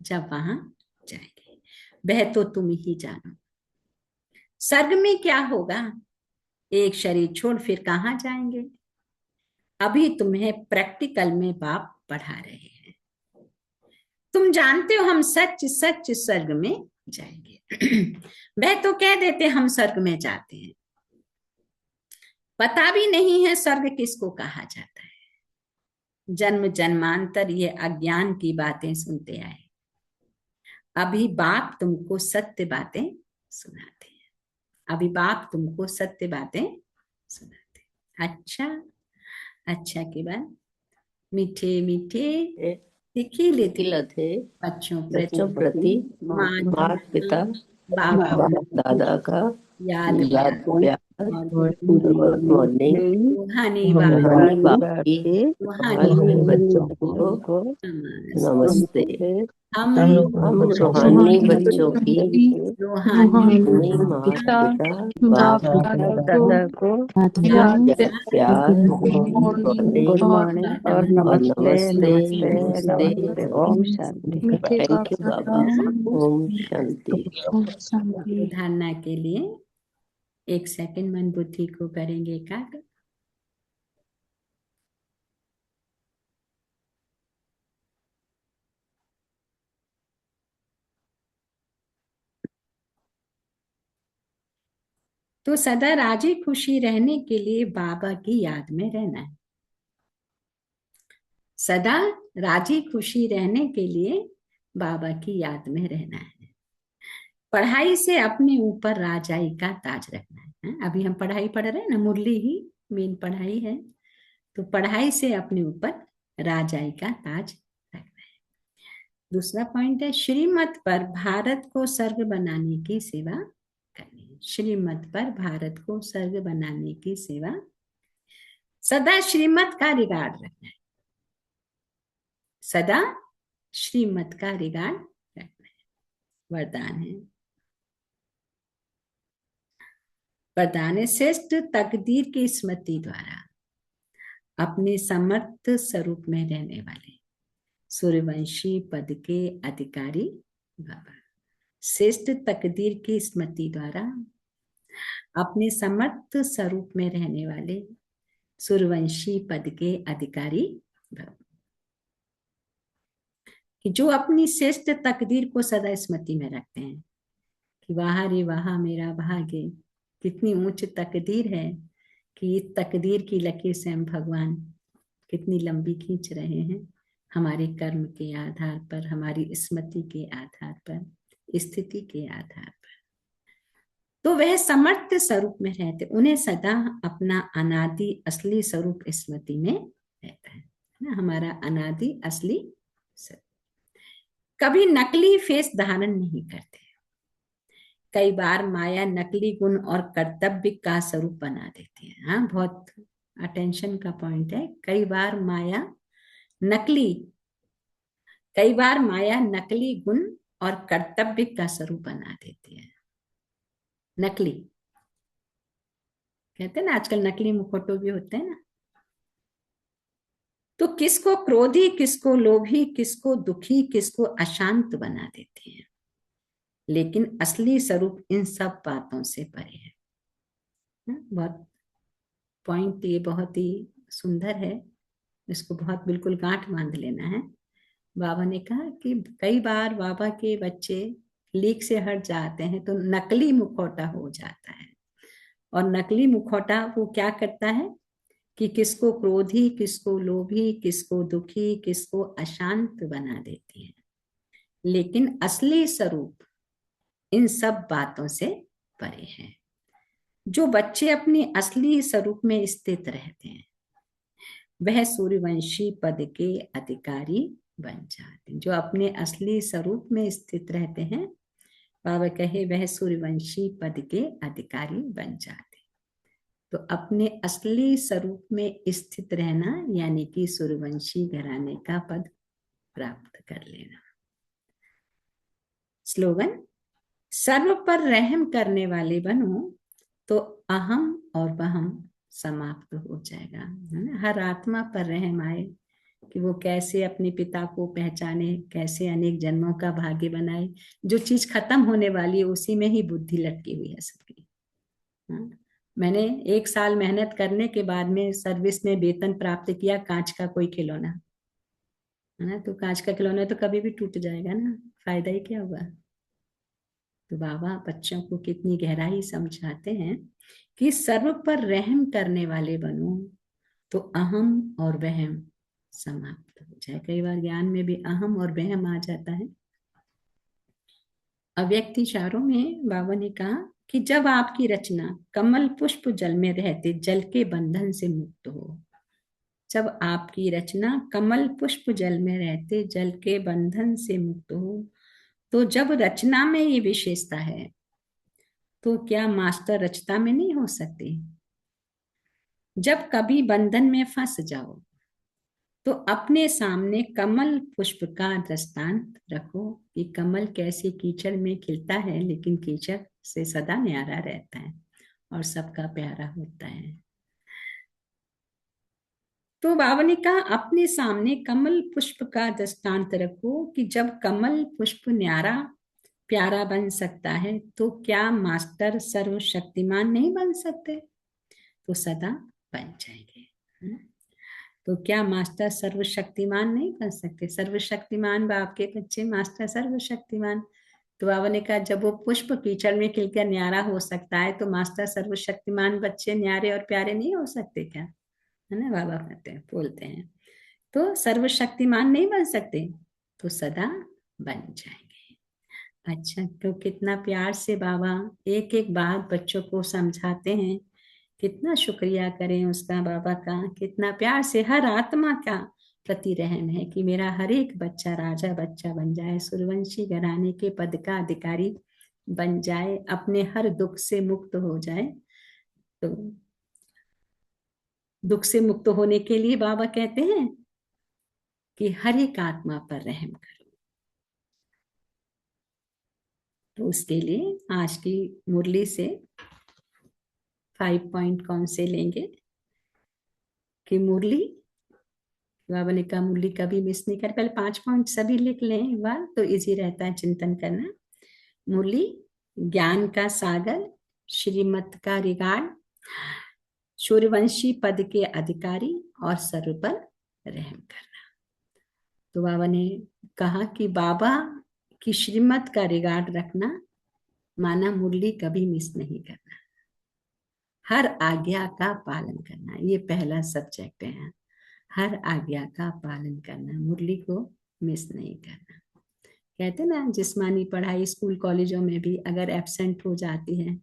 S1: जब वहां जाएंगे, वह तो तुम ही जानो। स्वर्ग में क्या होगा, एक शरीर छोड़ फिर कहाँ जाएंगे, अभी तुम्हें प्रैक्टिकल में बाप पढ़ा रहे हैं। तुम जानते हो हम सच सच स्वर्ग में जाएंगे। वह तो कह देते हम स्वर्ग में जाते हैं, पता भी नहीं है स्वर्ग किसको कहा जाता है। जन्म जन्मांतर ये अज्ञान की बातें सुनते आए, अभी बाप तुमको सत्य बातें सुनाते हैं। अभी बाप तुमको सत्य बातें सुनाते हैं। अच्छा, अच्छा के बाद मीठे मीठे तीखी लेती
S3: थे
S1: बच्चों
S3: बच्चों
S1: प्रति
S3: प्रति
S1: माता
S3: माता पिता
S1: बाप
S3: बाप दादा का
S1: याद
S3: याद प्यार
S1: और
S3: गुड मॉर्निंग
S1: रूहानी बाप
S3: रूहानी बाप की
S1: रूहानी
S3: रूहानी बच्चों को
S1: नमस्ते।
S3: नमस्ते।
S1: हम
S3: हम रूहानी बच्चों की
S1: रूहानी
S3: रूहानी माता पिता बाप दादा को
S1: याद
S3: याद प्यार
S2: गुड मॉर्निंग और
S3: और
S2: नमस्ते
S3: नमस्ते
S2: नमस्ते
S3: नमस्ते
S2: नमस्ते। ओम शांति।
S3: थैंक यू बाबा। ओम शांति।
S1: धारणा के लिए 1 सेकंड मन बुद्धि को करेंगे एकाग्र। तो सदा राजी खुशी रहने के लिए बाबा की याद में रहना है। सदा राजी खुशी रहने के लिए बाबा की याद में रहना है। पढ़ाई से अपने ऊपर राजाई का ताज रखना है। अभी हम पढ़ाई पढ़ रहे हैं ना, मुरली ही मेन पढ़ाई है। तो पढ़ाई से अपने ऊपर राजाई का ताज रखना है। दूसरा पॉइंट है श्रीमत पर भारत को स्वर्ग बनाने की सेवा करनी है। श्रीमत पर भारत को स्वर्ग बनाने की सेवा, सदा श्रीमत का रिगार्ड रखना है। सदा श्रीमत का रिगार्ड रखना है। वरदान है, वरदान है श्रेष्ठ तकदीर की स्मृति द्वारा अपने समर्थ स्वरूप में रहने वाले सूर्यवंशी पद के अधिकारी बाबा। श्रेष्ठ तकदीर की स्मृति द्वारा अपने समर्थ स्वरूप में रहने वाले सूर्यवंशी पद के अधिकारी बाबा, कि जो अपनी श्रेष्ठ तकदीर को सदा स्मृति में रखते हैं कि वाह रे वाह मेरा भाग्य, कितनी ऊंच तकदीर है कि इस तकदीर की लकीर से हम भगवान कितनी लंबी खींच रहे हैं, हमारे कर्म के आधार पर, हमारी स्मृति के आधार पर, स्थिति के आधार पर। तो वह समर्थ स्वरूप में रहते, उन्हें सदा अपना अनादि असली स्वरूप स्मृति में रहता है ना, हमारा अनादि असली स्वरूप। कभी नकली फेस धारण नहीं करते। कई बार माया नकली गुण और कर्तव्य का स्वरूप बना देती है। हाँ, बहुत अटेंशन का पॉइंट है। कई बार माया नकली गुण और कर्तव्य का स्वरूप बना देती है। नकली कहते हैं ना, आजकल नकली मुखौटे भी होते हैं ना। तो किसको क्रोधी, किसको लोभी, किसको दुखी, किसको अशांत बना देती है, लेकिन असली स्वरूप इन सब बातों से परे है। बहुत पॉइंट ये बहुत ही सुंदर है, इसको बहुत बिल्कुल गांठ बांध लेना है। बाबा ने कहा कि कई बार बाबा के बच्चे लीक से हट जाते हैं तो नकली मुखौटा हो जाता है। और नकली मुखौटा वो क्या करता है कि किसको क्रोधी, किसको लोभी, किसको दुखी, किसको अशांत बना देती है। लेकिन असली स्वरूप इन सब बातों से परे है। जो बच्चे अपने असली स्वरूप में स्थित रहते हैं वह सूर्यवंशी पद के अधिकारी बन जाते हैं। जो अपने असली स्वरूप में स्थित रहते हैं, बाबा कहे, वह सूर्यवंशी पद के अधिकारी बन जाते हैं। तो अपने असली स्वरूप में स्थित रहना यानी कि सूर्यवंशी घराने का पद प्राप्त कर लेना। स्लोगन, सर्व पर रहम करने वाले बनो तो अहम और वहम समाप्त हो जाएगा, है ना। हर आत्मा पर रहम आए कि वो कैसे अपने पिता को पहचाने, कैसे अनेक जन्मों का भाग्य बनाए। जो चीज खत्म होने वाली है उसी में ही बुद्धि लटकी हुई है सबकी। हाँ? मैंने 1 साल मेहनत करने के बाद में सर्विस में वेतन प्राप्त किया, कांच का कोई खिलौना, है ना। तो कांच का खिलौना तो कभी भी टूट जाएगा ना, फायदा ही क्या हुआ। तो बाबा बच्चों को कितनी गहराई समझाते हैं कि सर्व पर रहम करने वाले बनो तो अहम और वहम समाप्त हो जाए। कई बार ज्ञान में भी अहम और वहम आ जाता है। अव्यक्त इशारों में बाबा ने कहा कि जब आपकी रचना कमल पुष्प जल में रहते जल के बंधन से मुक्त हो, जब आपकी रचना कमल पुष्प जल में रहते जल के बंधन से मुक्त हो, तो जब रचना में ये विशेषता है तो क्या मास्टर रचना में नहीं हो सकती। जब कभी बंधन में फंस जाओ तो अपने सामने कमल पुष्प का दृष्टांत रखो कि कमल कैसे कीचड़ में खिलता है लेकिन कीचड़ से सदा न्यारा रहता है और सबका प्यारा होता है। तो बाबा ने कहा अपने सामने कमल पुष्प का दृष्टांत रखो कि जब कमल पुष्प न्यारा प्यारा बन सकता है तो क्या मास्टर सर्वशक्तिमान नहीं बन सकते। तो सदा बन जाएंगे। तो क्या मास्टर सर्वशक्तिमान नहीं बन सकते। सर्वशक्तिमान बाप के बच्चे, मास्टर सर्वशक्तिमान। तो बाबा ने कहा जब वो पुष्प कीचड़ में खिलकर न्यारा हो सकता है तो मास्टर सर्वशक्तिमान बच्चे न्यारे और प्यारे नहीं हो सकते क्या, है ना। बाबा कहते हैं, बोलते हैं तो सर्वशक्तिमान नहीं बन सकते तो सदा बन जाएंगे। अच्छा, तो कितना प्यार से बाबा एक एक बात बच्चों को समझाते हैं। कितना शुक्रिया करें उसका, बाबा का कितना प्यार से हर आत्मा का प्रति रहम है कि मेरा हर एक बच्चा राजा बच्चा बन जाए, सूर्यवंशी घराने के पद का अधिकारी बन जाए, अपने हर दुख से मुक्त हो जाए। तो दुख से मुक्त होने के लिए बाबा कहते हैं कि हर एक आत्मा पर रहम करो। तो उसके लिए आज की मुरली से 5 पॉइंट कौन से लेंगे कि मुरली, बाबा ने कहा मुरली कभी मिस नहीं कर। पहले 5 पॉइंट सभी लिख लें एक बार तो इजी रहता है चिंतन करना। मुरली, ज्ञान का सागर, श्रीमत का रिगार्ड, सूर्यवंशी पद के अधिकारी और सर्व पर रहम करना। तो बाबा ने कहा कि बाबा की श्रीमत का रिगार्ड रखना माना मुरली कभी मिस नहीं करना, हर आज्ञा का पालन करना। ये पहला सब्जेक्ट है, हर आज्ञा का पालन करना, मुरली को मिस नहीं करना। कहते ना जिस्मानी पढ़ाई स्कूल कॉलेजों में भी अगर एब्सेंट हो जाती है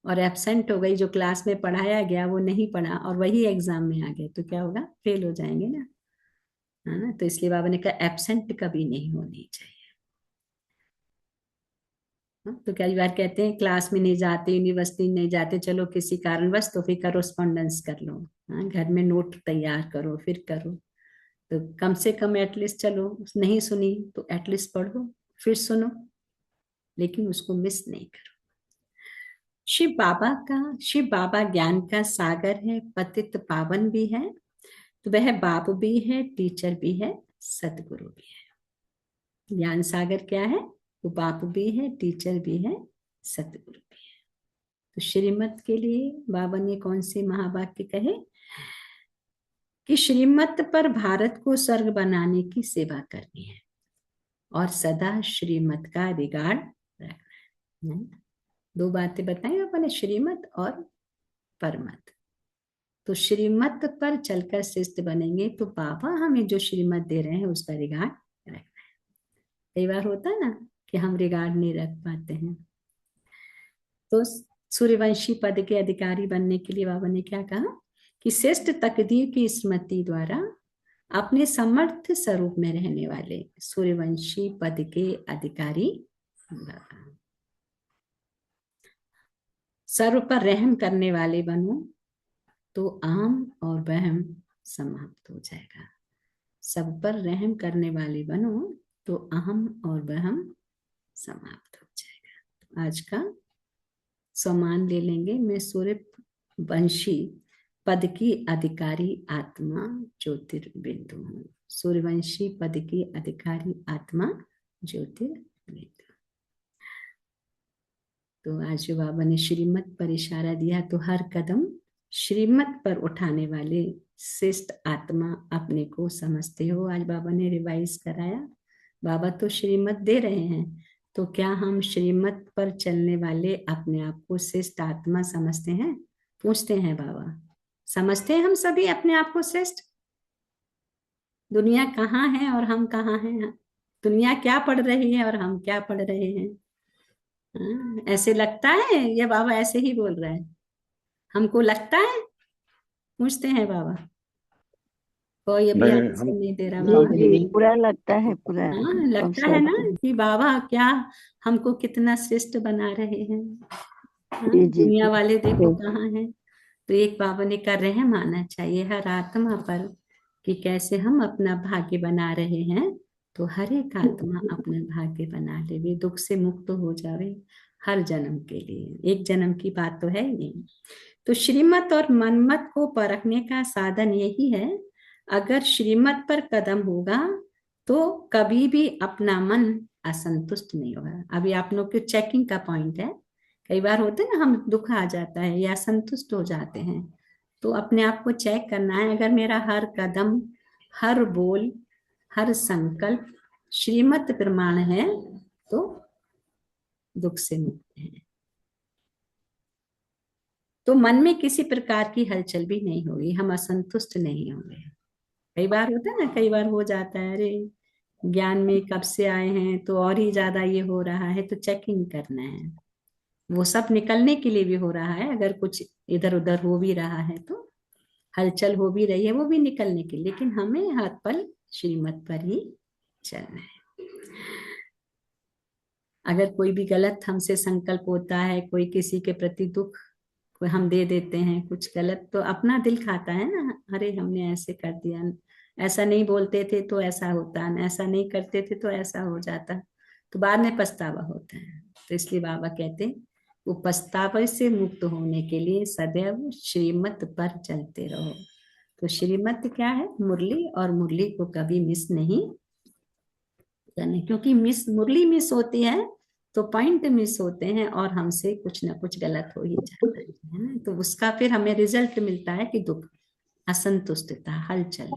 S1: और एब्सेंट हो गई, जो क्लास में पढ़ाया गया वो नहीं पढ़ा और वही एग्जाम में आ गए तो क्या होगा, फेल हो जाएंगे ना, है ना। तो इसलिए बाबा ने कहा एब्सेंट कभी नहीं होनी चाहिए। तो कई बार कहते हैं क्लास में नहीं जाते, यूनिवर्सिटी नहीं जाते, चलो किसी कारणवश तो फिर करोस्पॉन्डेंस कर लो, हाँ, घर में नोट तैयार करो फिर करो। तो कम से कम एटलीस्ट चलो नहीं सुनी तो एटलीस्ट पढ़ो फिर सुनो, लेकिन उसको मिस नहीं करो। शिव बाबा ज्ञान का सागर है, पतित पावन भी है। तो वह बाप भी है, टीचर भी है, सदगुरु भी है। ज्ञान सागर क्या है, वो बाप भी है, टीचर भी है, सदगुरु भी है। तो श्रीमत के लिए बाबा ने कौन से महावाक्य कहे कि श्रीमत पर भारत को स्वर्ग बनाने की सेवा करनी है और सदा श्रीमत का रिगार्ड रखना है। दो बातें बताई अपने, श्रीमत और परमत। तो श्रीमत पर चलकर शिष्ट बनेंगे तो बाबा हमें जो श्रीमत दे रहे हैं उसका रिगार्ड रखना है। कई बार होता है ना कि हम रिगार्ड नहीं रख पाते हैं। तो सूर्यवंशी पद के अधिकारी बनने के लिए बाबा ने क्या कहा कि श्रेष्ठ तकदीर की स्मृति द्वारा अपने समर्थ स्वरूप में रहने वाले सूर्यवंशी पद के अधिकारी बाबा। सर्व पर रहम करने वाले बनो तो आम और वहम समाप्त हो जाएगा। सब पर रहम करने वाले बनो तो अहम और वहम समाप्त हो जाएगा। आज का सम्मान ले लेंगे। मैं सूर्यवंशी पद की अधिकारी आत्मा ज्योतिर्बिंदु हूँ। सूर्यवंशी पद की अधिकारी आत्मा ज्योतिर्बिंदु। तो आज जो बाबा ने श्रीमत पर इशारा दिया, तो हर कदम श्रीमत पर उठाने वाले श्रेष्ठ आत्मा अपने को समझते हो। आज बाबा ने रिवाइज कराया। बाबा तो श्रीमत दे रहे हैं, तो क्या हम श्रीमत पर चलने वाले अपने आप को श्रेष्ठ आत्मा समझते हैं? पूछते हैं बाबा, समझते हैं हम सभी अपने आप को श्रेष्ठ? दुनिया कहाँ है और हम कहाँ हैं? दुनिया क्या पढ़ रही है और हम क्या पढ़ रहे हैं? ऐसे लगता है या बाबा ऐसे ही बोल रहा है? हमको लगता है? पूछते हैं बाबा। कोई अभी
S4: नहीं,
S1: आंसर नहीं दे रहा
S2: जी
S1: बाबा।
S2: जी, पूरा लगता है, पूरा
S1: हाँ, लगता है ना कि बाबा क्या हमको कितना श्रेष्ठ बना रहे हैं। हाँ,
S2: जी जी
S1: दुनिया
S2: जी
S1: वाले देखो कहाँ हैं। तो एक बाबा ने कर रहे हैं, मानना चाहिए हर आत्मा पर कि कैसे हम अपना भाग्य बना रहे हैं। तो हर एक आत्मा अपना भाग्य बना ले, वे दुख से मुक्त हो जावे हर जन्म के लिए। एक जन्म की बात तो है ही नहीं। तो श्रीमत और मनमत को परखने का साधन यही है। अगर श्रीमत पर कदम होगा तो कभी भी अपना मन असंतुष्ट नहीं होगा। अभी आप लोग के चेकिंग का पॉइंट है। कई बार होते हैं ना, हम दुख आ जाता है या संतुष्ट हो जाते हैं, तो अपने आप को चेक करना है। अगर मेरा हर कदम, हर बोल, हर संकल्प श्रीमत प्रमाण है तो दुख से मुक्त है। तो मन में किसी प्रकार की हलचल भी नहीं होगी, हम असंतुष्ट नहीं होंगे। कई बार होता है ना, कई बार हो जाता है, अरे ज्ञान में कब से आए हैं तो और ही ज्यादा ये हो रहा है, तो चेकिंग करना है। वो सब निकलने के लिए भी हो रहा है। अगर कुछ इधर उधर हो भी रहा है तो हलचल हो भी रही है, वो भी निकलने के लिए, लेकिन हमें हर पल श्रीमत पर ही चलना है। अगर कोई भी गलत हमसे संकल्प होता है, कोई किसी के प्रति दुख कोई हम दे देते हैं कुछ गलत, तो अपना दिल खाता है ना, अरे हमने ऐसे कर दिया, ऐसा नहीं बोलते थे तो ऐसा होता, ऐसा नहीं करते थे तो ऐसा हो जाता, तो बाद में पछतावा होता है। तो इसलिए बाबा कहते हैं वो पछतावे से मुक्त होने के लिए सदैव श्रीमत पर चलते रहो। तो श्रीमत क्या है? मुरली, और मुरली को कभी मिस नहीं करना, क्योंकि मुरली मिस होती है तो पॉइंट मिस होते हैं और हमसे कुछ ना कुछ गलत हो ही जाता है ना। तो उसका फिर हमें रिजल्ट मिलता है कि दुख, असंतुष्टता, हलचल।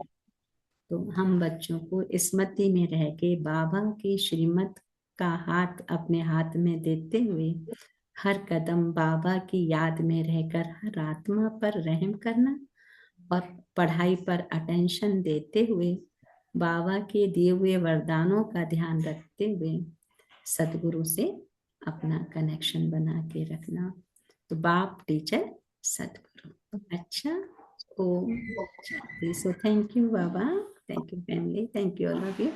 S1: तो हम बच्चों को स्मृति में रह के बाबा की श्रीमत का हाथ अपने हाथ में देते हुए हर कदम बाबा की याद में रहकर हर आत्मा पर रहम करना और पढ़ाई पर अटेंशन देते हुए बाबा के दिए हुए वरदानों का ध्यान रखते हुए सदगुरु से अपना कनेक्शन बना के रखना। तो बाप, टीचर, सदगुरु। अच्छा, ओम शांति। So thank you Baba, thank you family, thank you all of you.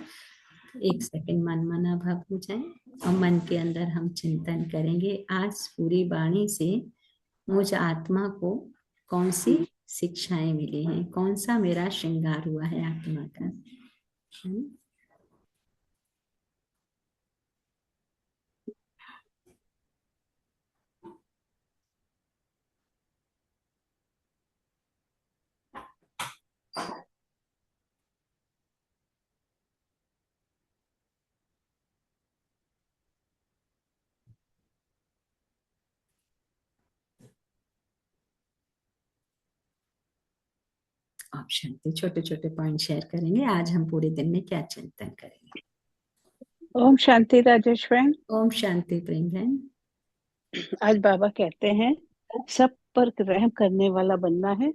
S1: एक सेकंड मन मना भाव हो जाए और मन के अंदर हम चिंतन करेंगे आज पूरी वाणी से मुझ आत्मा को कौन सी शिक्षाएं मिली हैं, कौन सा मेरा श्रृंगार हुआ है आत्मा का। आप शांति, छोटे छोटे पॉइंट शेयर करेंगे। आज हम पूरे दिन में क्या चिंतन करेंगे?
S2: ओम शांति राजेश बहन।
S1: ओम शांति प्रेम बहन।
S2: आज बाबा कहते हैं सब पर रहम करने वाला बनना है।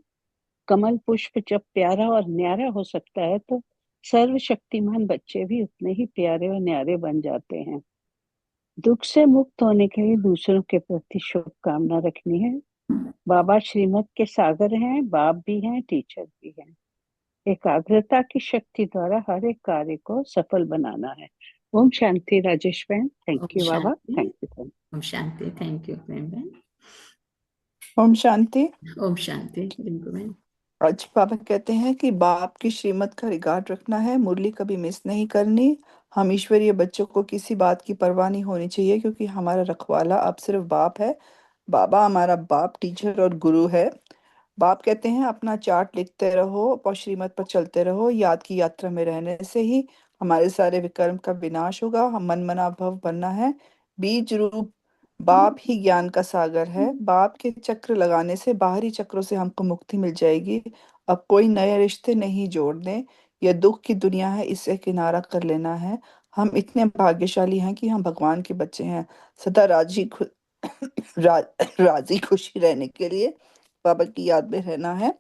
S2: कमल पुष्प जब प्यारा और न्यारा हो सकता है तो सर्वशक्तिमान बच्चे भी उतने ही प्यारे और न्यारे बन जाते हैं। दुख से मुक्त होने के लिए दूसरों के प्रति शुभकामना रखनी है। बाबा श्रीमत के सागर हैं, बाप भी हैं, टीचर भी हैं। एकाग्रता की शक्ति द्वारा हर एक कार्य को सफल बनाना है। ओम शांति राजेश बहन। थैंक
S1: ओम
S2: यू बाबा।
S1: शांति।
S2: Thank you.
S1: ओम शांति। थैंक यू प्रेम बहन।
S3: ओम शांति।
S1: ओम शांति रिंकू बहन।
S3: आज बाबा कहते हैं कि बाप की श्रीमत का रिगार्ड रखना है, मुरली कभी मिस नहीं करनी। हम ईश्वरीय बच्चों को किसी बात की परवाह नहीं होनी चाहिए, क्योंकि हमारा रखवाला अब सिर्फ बाप है। बाबा हमारा बाप, टीचर और गुरु है। बाप कहते हैं अपना चार्ट लिखते रहो और श्रीमत पर चलते रहो। याद की यात्रा में रहने से ही हमारे सारे विकर्म का विनाश होगा। हम मन मना भव बनना है। बीज रूप बाप ही ज्ञान का सागर है। बाप के चक्र लगाने से बाहरी चक्रों से हमको मुक्ति मिल जाएगी। अब कोई नए रिश्ते नहीं जोड़ने। यह दुख की दुनिया है, इससे किनारा कर लेना है। हम इतने भाग्यशाली हैं कि हम भगवान के बच्चे हैं। सदा रा, राजी खुशी रहने के लिए बाबा की याद में रहना है।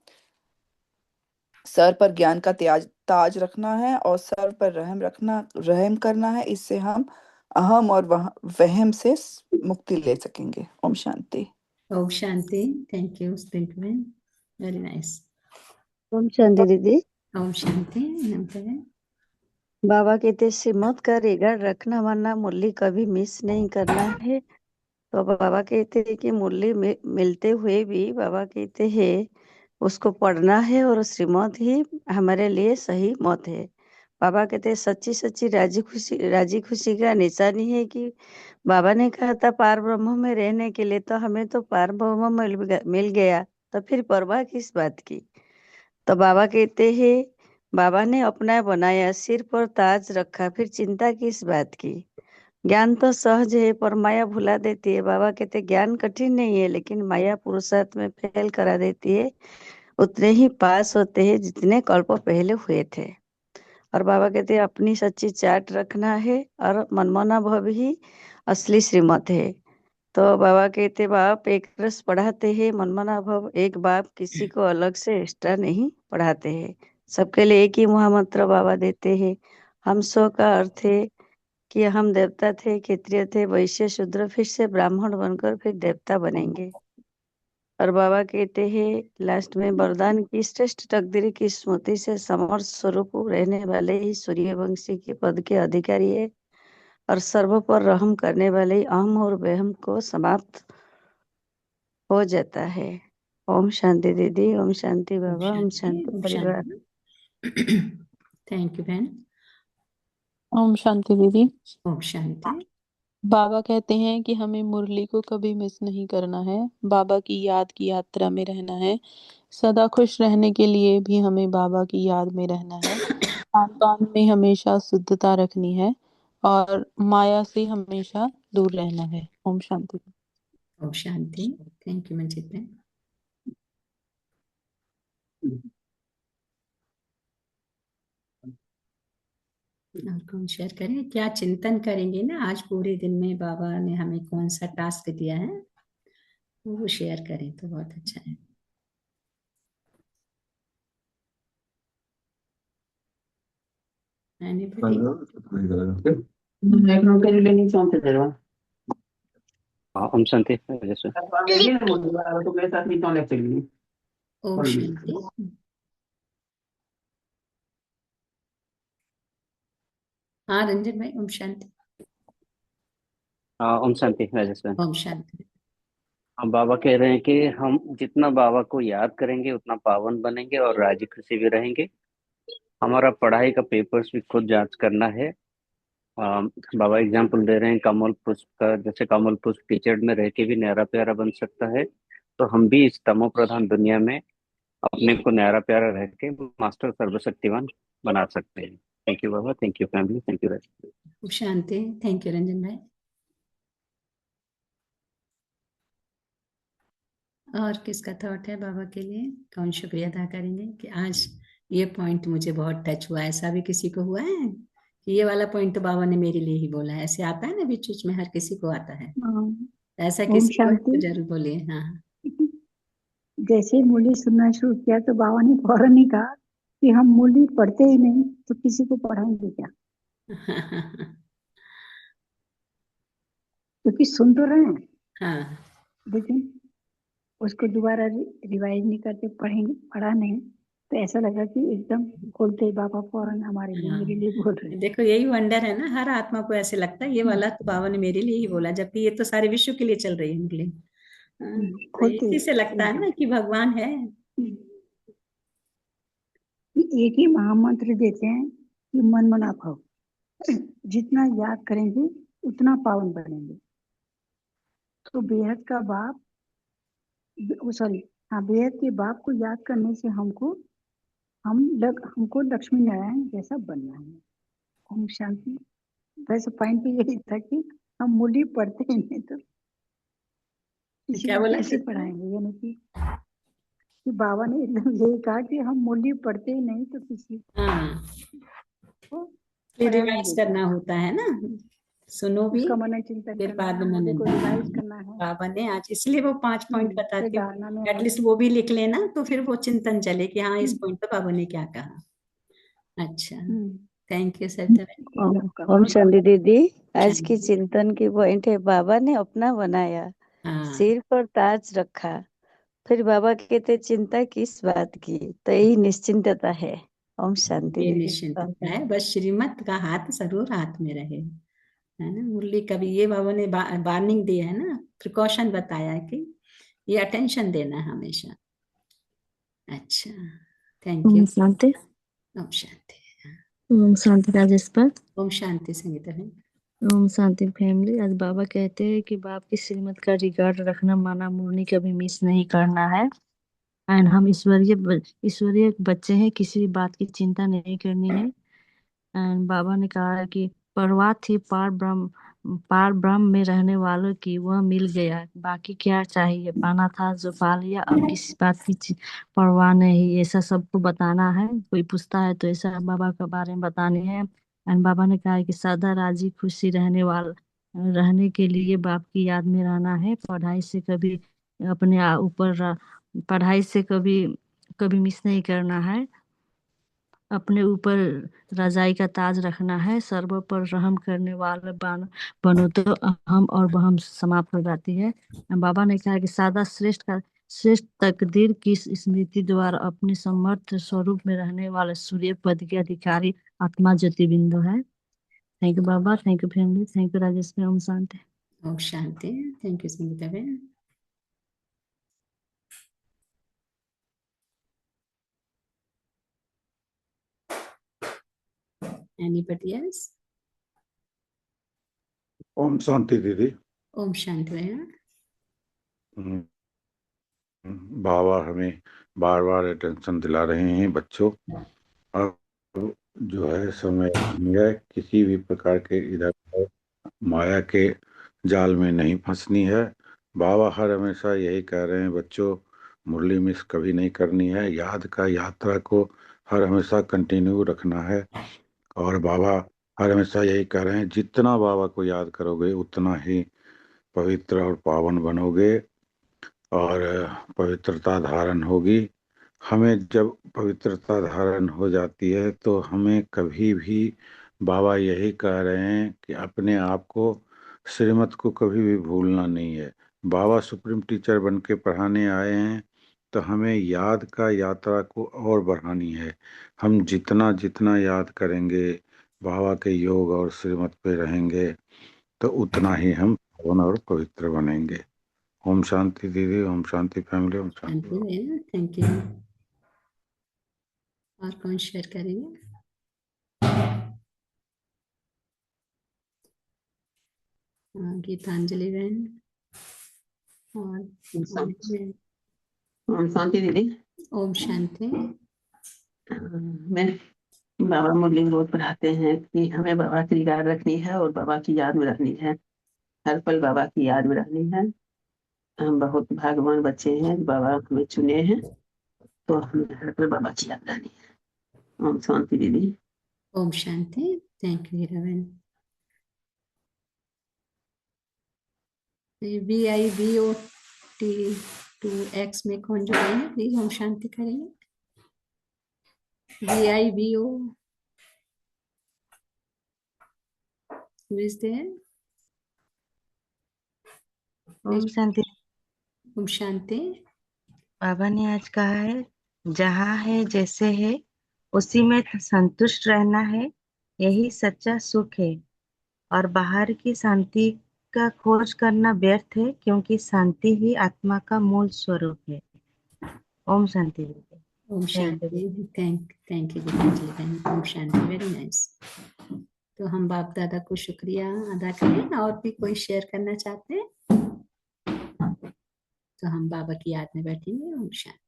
S3: सर पर ज्ञान का ताज रखना है और सर पर रहम करना है। इससे हम अहम और वहम से मुक्ति ले सकेंगे। ओम शांति।
S1: ओम शांति। थैंक यू रिंकू बहन, वेरी नाइस।
S2: ओम शांति दीदी।
S1: ओम शांति अनंत बहन।
S2: बाबा कहते श्रीमत का रिगार्ड रखना, वरना मुरली कभी मिस नहीं करना है। तो बाबा कहते हैं कि मुरली मिलते हुए भी बाबा कहते हैं उसको पढ़ना है और श्रीमत ही हमारे लिए सही मत है। बाबा कहते हैं सच्ची सच्ची राजी खुशी का निशानी है कि बाबा ने कहा था पार ब्रह्म में रहने के लिए, तो हमें तो पार ब्रह्म मिल गया, तो फिर परवाह किस बात की। तो बाबा कहते हैं बाबा ने अपना बनाया, सिर पर ताज रखा, फिर चिंता किस बात की। ज्ञान तो सहज है पर माया भुला देती है। बाबा कहते ज्ञान कठिन नहीं है, लेकिन माया पुरुषार्थ में फेल करा देती है। उतने ही पास होते हैं जितने कल्प पहले हुए थे। और बाबा कहते हैं अपनी सच्ची चाट रखना है और मनमोना भव ही असली श्रीमत है। तो बाबा कहते बाप एक रस पढ़ाते हैं, मनमना भव एक बाप किसी को अलग से एक्स्ट्रा नहीं पढ़ाते हैं। सबके लिए एक ही महामंत्र बाबा देते हैं। हम सौ का अर्थ है कि हम देवता थे, क्षत्रिय थे, वैश्य, शूद्र, फिर से ब्राह्मण बनकर फिर देवता बनेंगे। और बाबा कहते हैं लास्ट में वरदान की श्रेष्ठ तकदीर की स्मृति से समर्थ स्वरूप रहने वाले ही सूर्यवंशी के पद के अधिकारी है और सर्व पर रहम करने वाले अहम और वहम को समाप्त हो जाता है। ओम शांति दीदी। ओम शांति बाबा। ओम शांति
S1: ओम
S2: परिवार।
S1: शांति। थैंक यू बहन।
S4: ओम शांति दीदी।
S1: ओम शांति।
S4: बाबा कहते हैं कि हमें मुरली को कभी मिस नहीं करना है। बाबा की याद की यात्रा में रहना है। सदा खुश रहने के लिए भी हमें बाबा की याद में रहना है। खान पान में हमेशा शुद्धता रखनी है और माया से हमेशा दूर रहना है। ओम शांति।
S1: ओम शांति। थैंक यू मंजित बहन। और कौन शेयर करें, क्या चिंतन करेंगे ना आज पूरे दिन में, बाबा ने हमें कौन सा टास्क दिया है वो शेयर करें तो बहुत अच्छा है। Anybody?
S5: ओम शांति जैसे
S1: ओम शांति। हाँ रंजन भाई। ओम शांति।
S5: ओम शांति राजेश।
S1: ओम शांति।
S5: हम बाबा कह रहे हैं कि हम जितना बाबा को याद करेंगे उतना पावन बनेंगे और राजी खुशी भी रहेंगे। हमारा पढ़ाई का पेपर्स भी खुद जांच करना है। बाबा एग्जाम्पल दे रहे हैं कमल पुष्प का, जैसे कमल पुष्प कीचड़ में रह के भी न्यारा प्यारा बन सकता है, तो हम भी इस तमो प्रधान दुनिया में अपने को न्यारा प्यारा रह के मास्टर सर्वशक्तिवान बना सकते हैं। Thank you Baba. Thank you family. Thank you Rajesh.
S1: ओम शांति। थैंक यू रंजन भाई। और किसका थॉट है बाबा के लिए? कौन शुक्रिया अदा करेंगे कि आज ये पॉइंट मुझे बहुत टच हुआ? ऐसा भी किसी को हुआ है कि ये वाला पॉइंट तो बाबा ने मेरे लिए ही बोला है? ऐसे आता है ना बीच बीच में, हर किसी को आता है।
S6: हाँ,
S1: ऐसा
S6: ओम
S1: किसी को है तो
S6: शांति।
S1: जरूर बोलिए। हाँ।
S6: जैसे ही मुरली सुनना शुरू किया तो बाबा ने फौरन ही कहा कि हम मुरली पढ़ते ही नहीं तो किसी को पढ़ाएंगे क्या, क्योंकि सुन तो रहे हैं
S1: हाँ
S6: लेकिन उसको दोबारा रिवाइज नहीं करते, पढ़ेंगे पढ़ा नहीं, तो ऐसा लगा कि एकदम खोलते ही बाबा फौरन हमारे लिए, मेरे लिए बोल रहे हैं।
S1: देखो, यही वंडर है ना, हर आत्मा को ऐसे लगता है ये वाला तो बाबा ने मेरे लिए ही बोला, जबकि ये तो सारे विश्व के लिए चल रही है मुरली। तो
S6: खोलते ही
S1: इसी से लगता है ना कि भगवान है।
S6: कि एक ही महामंत्र देते हैं कि मन मना भाव, जितना याद करेंगे उतना पावन बनेंगे। तो बेहद का बाप, सॉरी, हाँ, बेहद के बाप को याद करने से हमको लक्ष्मी नारायण जैसा बनना है। ओम शांति। वैसे पॉइंट भी यही था कि हम मुरली पढ़ते ही नहीं तो किसी
S1: क्या
S6: को
S1: बोला
S6: कैसे
S1: कृष्ण?
S6: पढ़ाएंगे, यानी कि बाबा ने एकदम यही कहा कि हम मुरली पढ़ते ही नहीं तो किसी
S1: हाँ,
S6: को
S1: रिवाइज
S6: पढ़ाएंगे क्या।
S1: करना होता है ना, सुनो भी
S6: उसका मनन चिंतन
S1: फिर
S6: करना
S1: बाद
S6: है,
S1: में
S6: मुरली को रिवाइज
S1: मनन।
S6: करना है।
S1: बाबा ने आज इसलिए वो 5 पॉइंट
S6: फिर
S1: बताती हूँ,
S6: धारणा में आना।
S1: एटलीस्ट वो भी लिख लेना तो फिर वो चिंतन चले कि हाँ इस पॉइंट पे बाबा ने क्या कहा। अच्छा,
S6: हम्म,
S1: थैंक यू सत्य।
S2: ओम
S6: वेलकम।
S2: ओम शांति दीदी। आज की
S1: शांति।
S2: चिंतन की पॉइंट है, बाबा ने अपना बनाया,
S1: हाँ,
S2: सिर पर ताज रखा, फिर बाबा कहते चिंता किस बात की, तो यही निश्चिंतता है। ओम शांति
S1: ये
S2: दीदी।
S1: निश्चिंतता है, बस श्रीमत का हाथ जरूर हाथ में रहे, है ना। मुरली कभी ये बाबा ने वार्निंग दी है ना, प्रिकॉशन बताया है कि ये अटेंशन देना है हमेशा। अच्छा, थैंक
S7: ओम
S1: यू।
S7: शांति।
S1: ओम शांति।
S7: ओम शांति राजेश पर।
S1: ओम शांति संगीता है।
S7: ओम शांति फैमिली। आज बाबा कहते हैं कि बाप की श्रीमत का रिकॉर्ड रखना माना मुरली कभी मिस नहीं करना है। एंड हम ईश्वरीय बच्चे हैं, किसी भी बात की चिंता नहीं करनी है। एंड बाबा ने कहा है कि परवाह थी पार ब्रह्म में रहने वालों की, वह मिल गया, बाकी क्या चाहिए, पाना था जो पा लिया, अब किसी बात की परवाह नहीं। ऐसा सबको बताना है, कोई पूछता है तो ऐसा बाबा के बारे में बताने हैं। एंड बाबा ने कहा है कि सदा राजी खुशी रहने के लिए बाप की याद में रहना है। अपने ऊपर पढ़ाई से कभी कभी मिस नहीं करना है। अपने ऊपर रजाई का ताज रखना है। सर्व पर रहम करने वाला बनो तो अहम और वहम समाप्त हो जाती है। बाबा ने कहा कि सादा श्रेष्ठ तकदीर की स्मृति द्वारा अपने समर्थ स्वरूप में रहने वाले सूर्य पद के अधिकारी आत्मा ज्योति बिंदु है। Thank you Baba, thank you family, thank you Rajesh में। ओम शांति।
S1: ओम शांति। थैंक यू संगीता बहन। Anybody else?
S8: ओम शांति दीदी।
S1: ओम शांति बहन।
S8: हम्म, बाबा हमें बार बार अटेंशन दिला रहे हैं बच्चों। अब जो है समय नहीं है, किसी भी प्रकार के इधर माया के जाल में नहीं फंसनी है। बाबा हर हमेशा यही कह रहे हैं बच्चों, मुरली मिस कभी नहीं करनी है, याद का यात्रा को हर हमेशा कंटिन्यू रखना है। और बाबा हर हमेशा यही कह रहे हैं, जितना बाबा को याद करोगे उतना ही पवित्र और पावन बनोगे और पवित्रता धारण होगी। हमें जब पवित्रता धारण हो जाती है तो हमें कभी भी, बाबा यही कह रहे हैं कि अपने आप को, श्रीमत को कभी भी भूलना नहीं है। बाबा सुप्रीम टीचर बन के पढ़ाने आए हैं, तो हमें याद का यात्रा को और बढ़ानी है। हम जितना जितना याद करेंगे, बाबा के योग और श्रीमत पे रहेंगे, तो उतना ही हम पावन और पवित्र बनेंगे। ओम शांति दीदी, ओम शांति फैमिली, ओम शांति
S1: शांति
S8: बाबा।
S1: बहन, थैंक यू। और कौन शेयर करेंगे? गीतांजलि बहन और बहन।
S9: ओम शांति दीदी।
S1: ओम शांति।
S9: मैं बाबा मुरली रोज पढ़ाते हैं कि हमें बाबा की रिगार्ड रखनी है और बाबा की याद में रहनी है, हर पल बाबा की याद में रहनी है। हम बहुत भाग्यवान बच्चे हैं, बाबा हमें चुने हैं, तो हमें हर पल बाबा की याद करनी है। ओम शांति दीदी।
S1: ओम शांति। Thank you Ravan. VIVOT2X में कौन जुड़ेंगे प्लीज ओम शांति करेंगे। VIVO who is there?
S7: ओम शांति।
S1: ओम शांति।
S7: बाबा ने आज कहा है, जहाँ है जैसे है उसी में संतुष्ट रहना है, यही सच्चा सुख है। और बाहर की शांति का खोज करना व्यर्थ है, क्योंकि शांति ही आत्मा का मूल स्वरूप है। ओम शांति दीदी।
S1: ओम शांति। थैंक यू गीतांजलि बहन। ओम शांति। Very nice. तो हम बाप दादा को शुक्रिया अदा करें। और भी कोई शेयर करना चाहते हैं तो हम बाबा की याद में बैठेंगे। ओम शांति।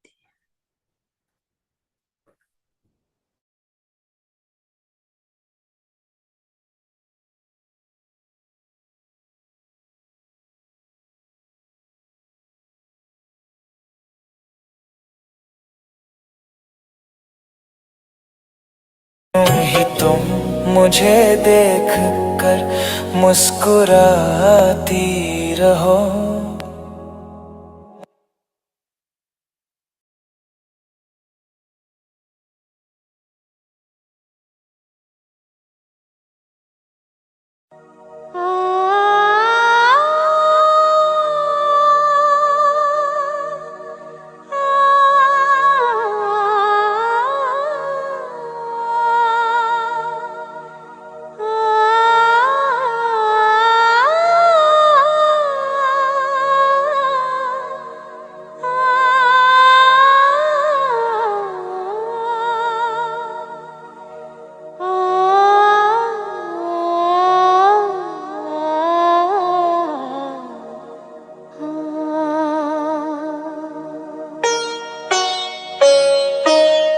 S10: ही तुम मुझे देख कर मुस्कुराती रहो।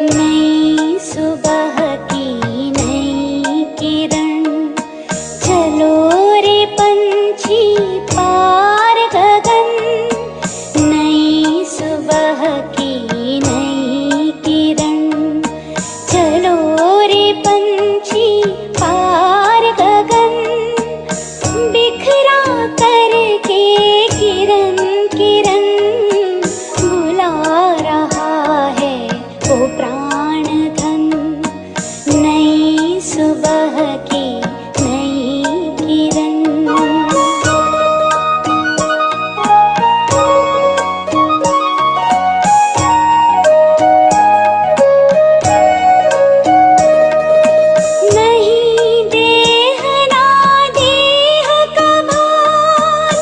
S11: नई सुबह की नई किरण, चलो रे पंछी पार गगन। नई सुबह की नई किरण, चलो रे पंछी पार गगन। बिखरा करके किरण किरण, बुला रहा है वो प्राण धन। नई सुबह की नई किरण। नहीं देह ना देह का भान,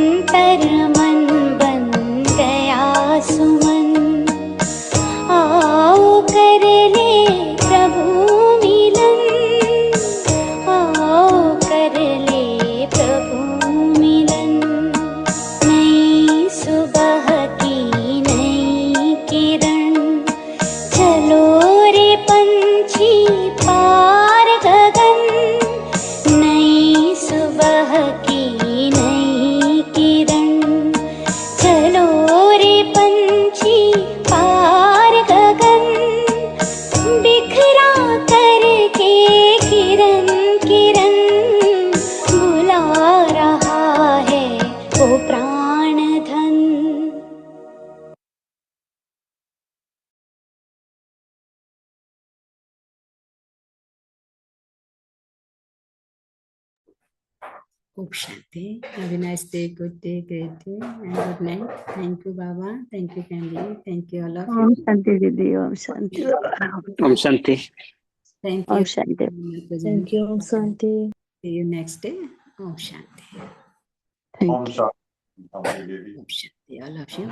S11: अंतर मन बन गया सुमन। आओ कर ले प्रभु मिलन, आओ कर ले प्रभु मिलन। नई सुबह की नई किरण, चलो रे पंछी पार गगन। नई सुबह की नई किरण, चलो रे पंछी पार गगन। बिखरा करके किरण किरण, बुला रहा है वो प्राण धन।
S1: Om Shanti. Have a nice day, good day, great day, and good night. Thank you, Baba. Thank you, family. Thank you, all of you.
S2: ओम शांति दीदी, ओम शांति,
S5: ओम शांति।
S1: Thank
S2: ओम
S1: you.
S2: शांति।
S7: Thank you. ओम शांति।
S1: See you next day. Om Shanti.
S2: Thank
S8: ओम
S2: यू।
S8: शांति दीदी।
S1: Om Shanti, all of you.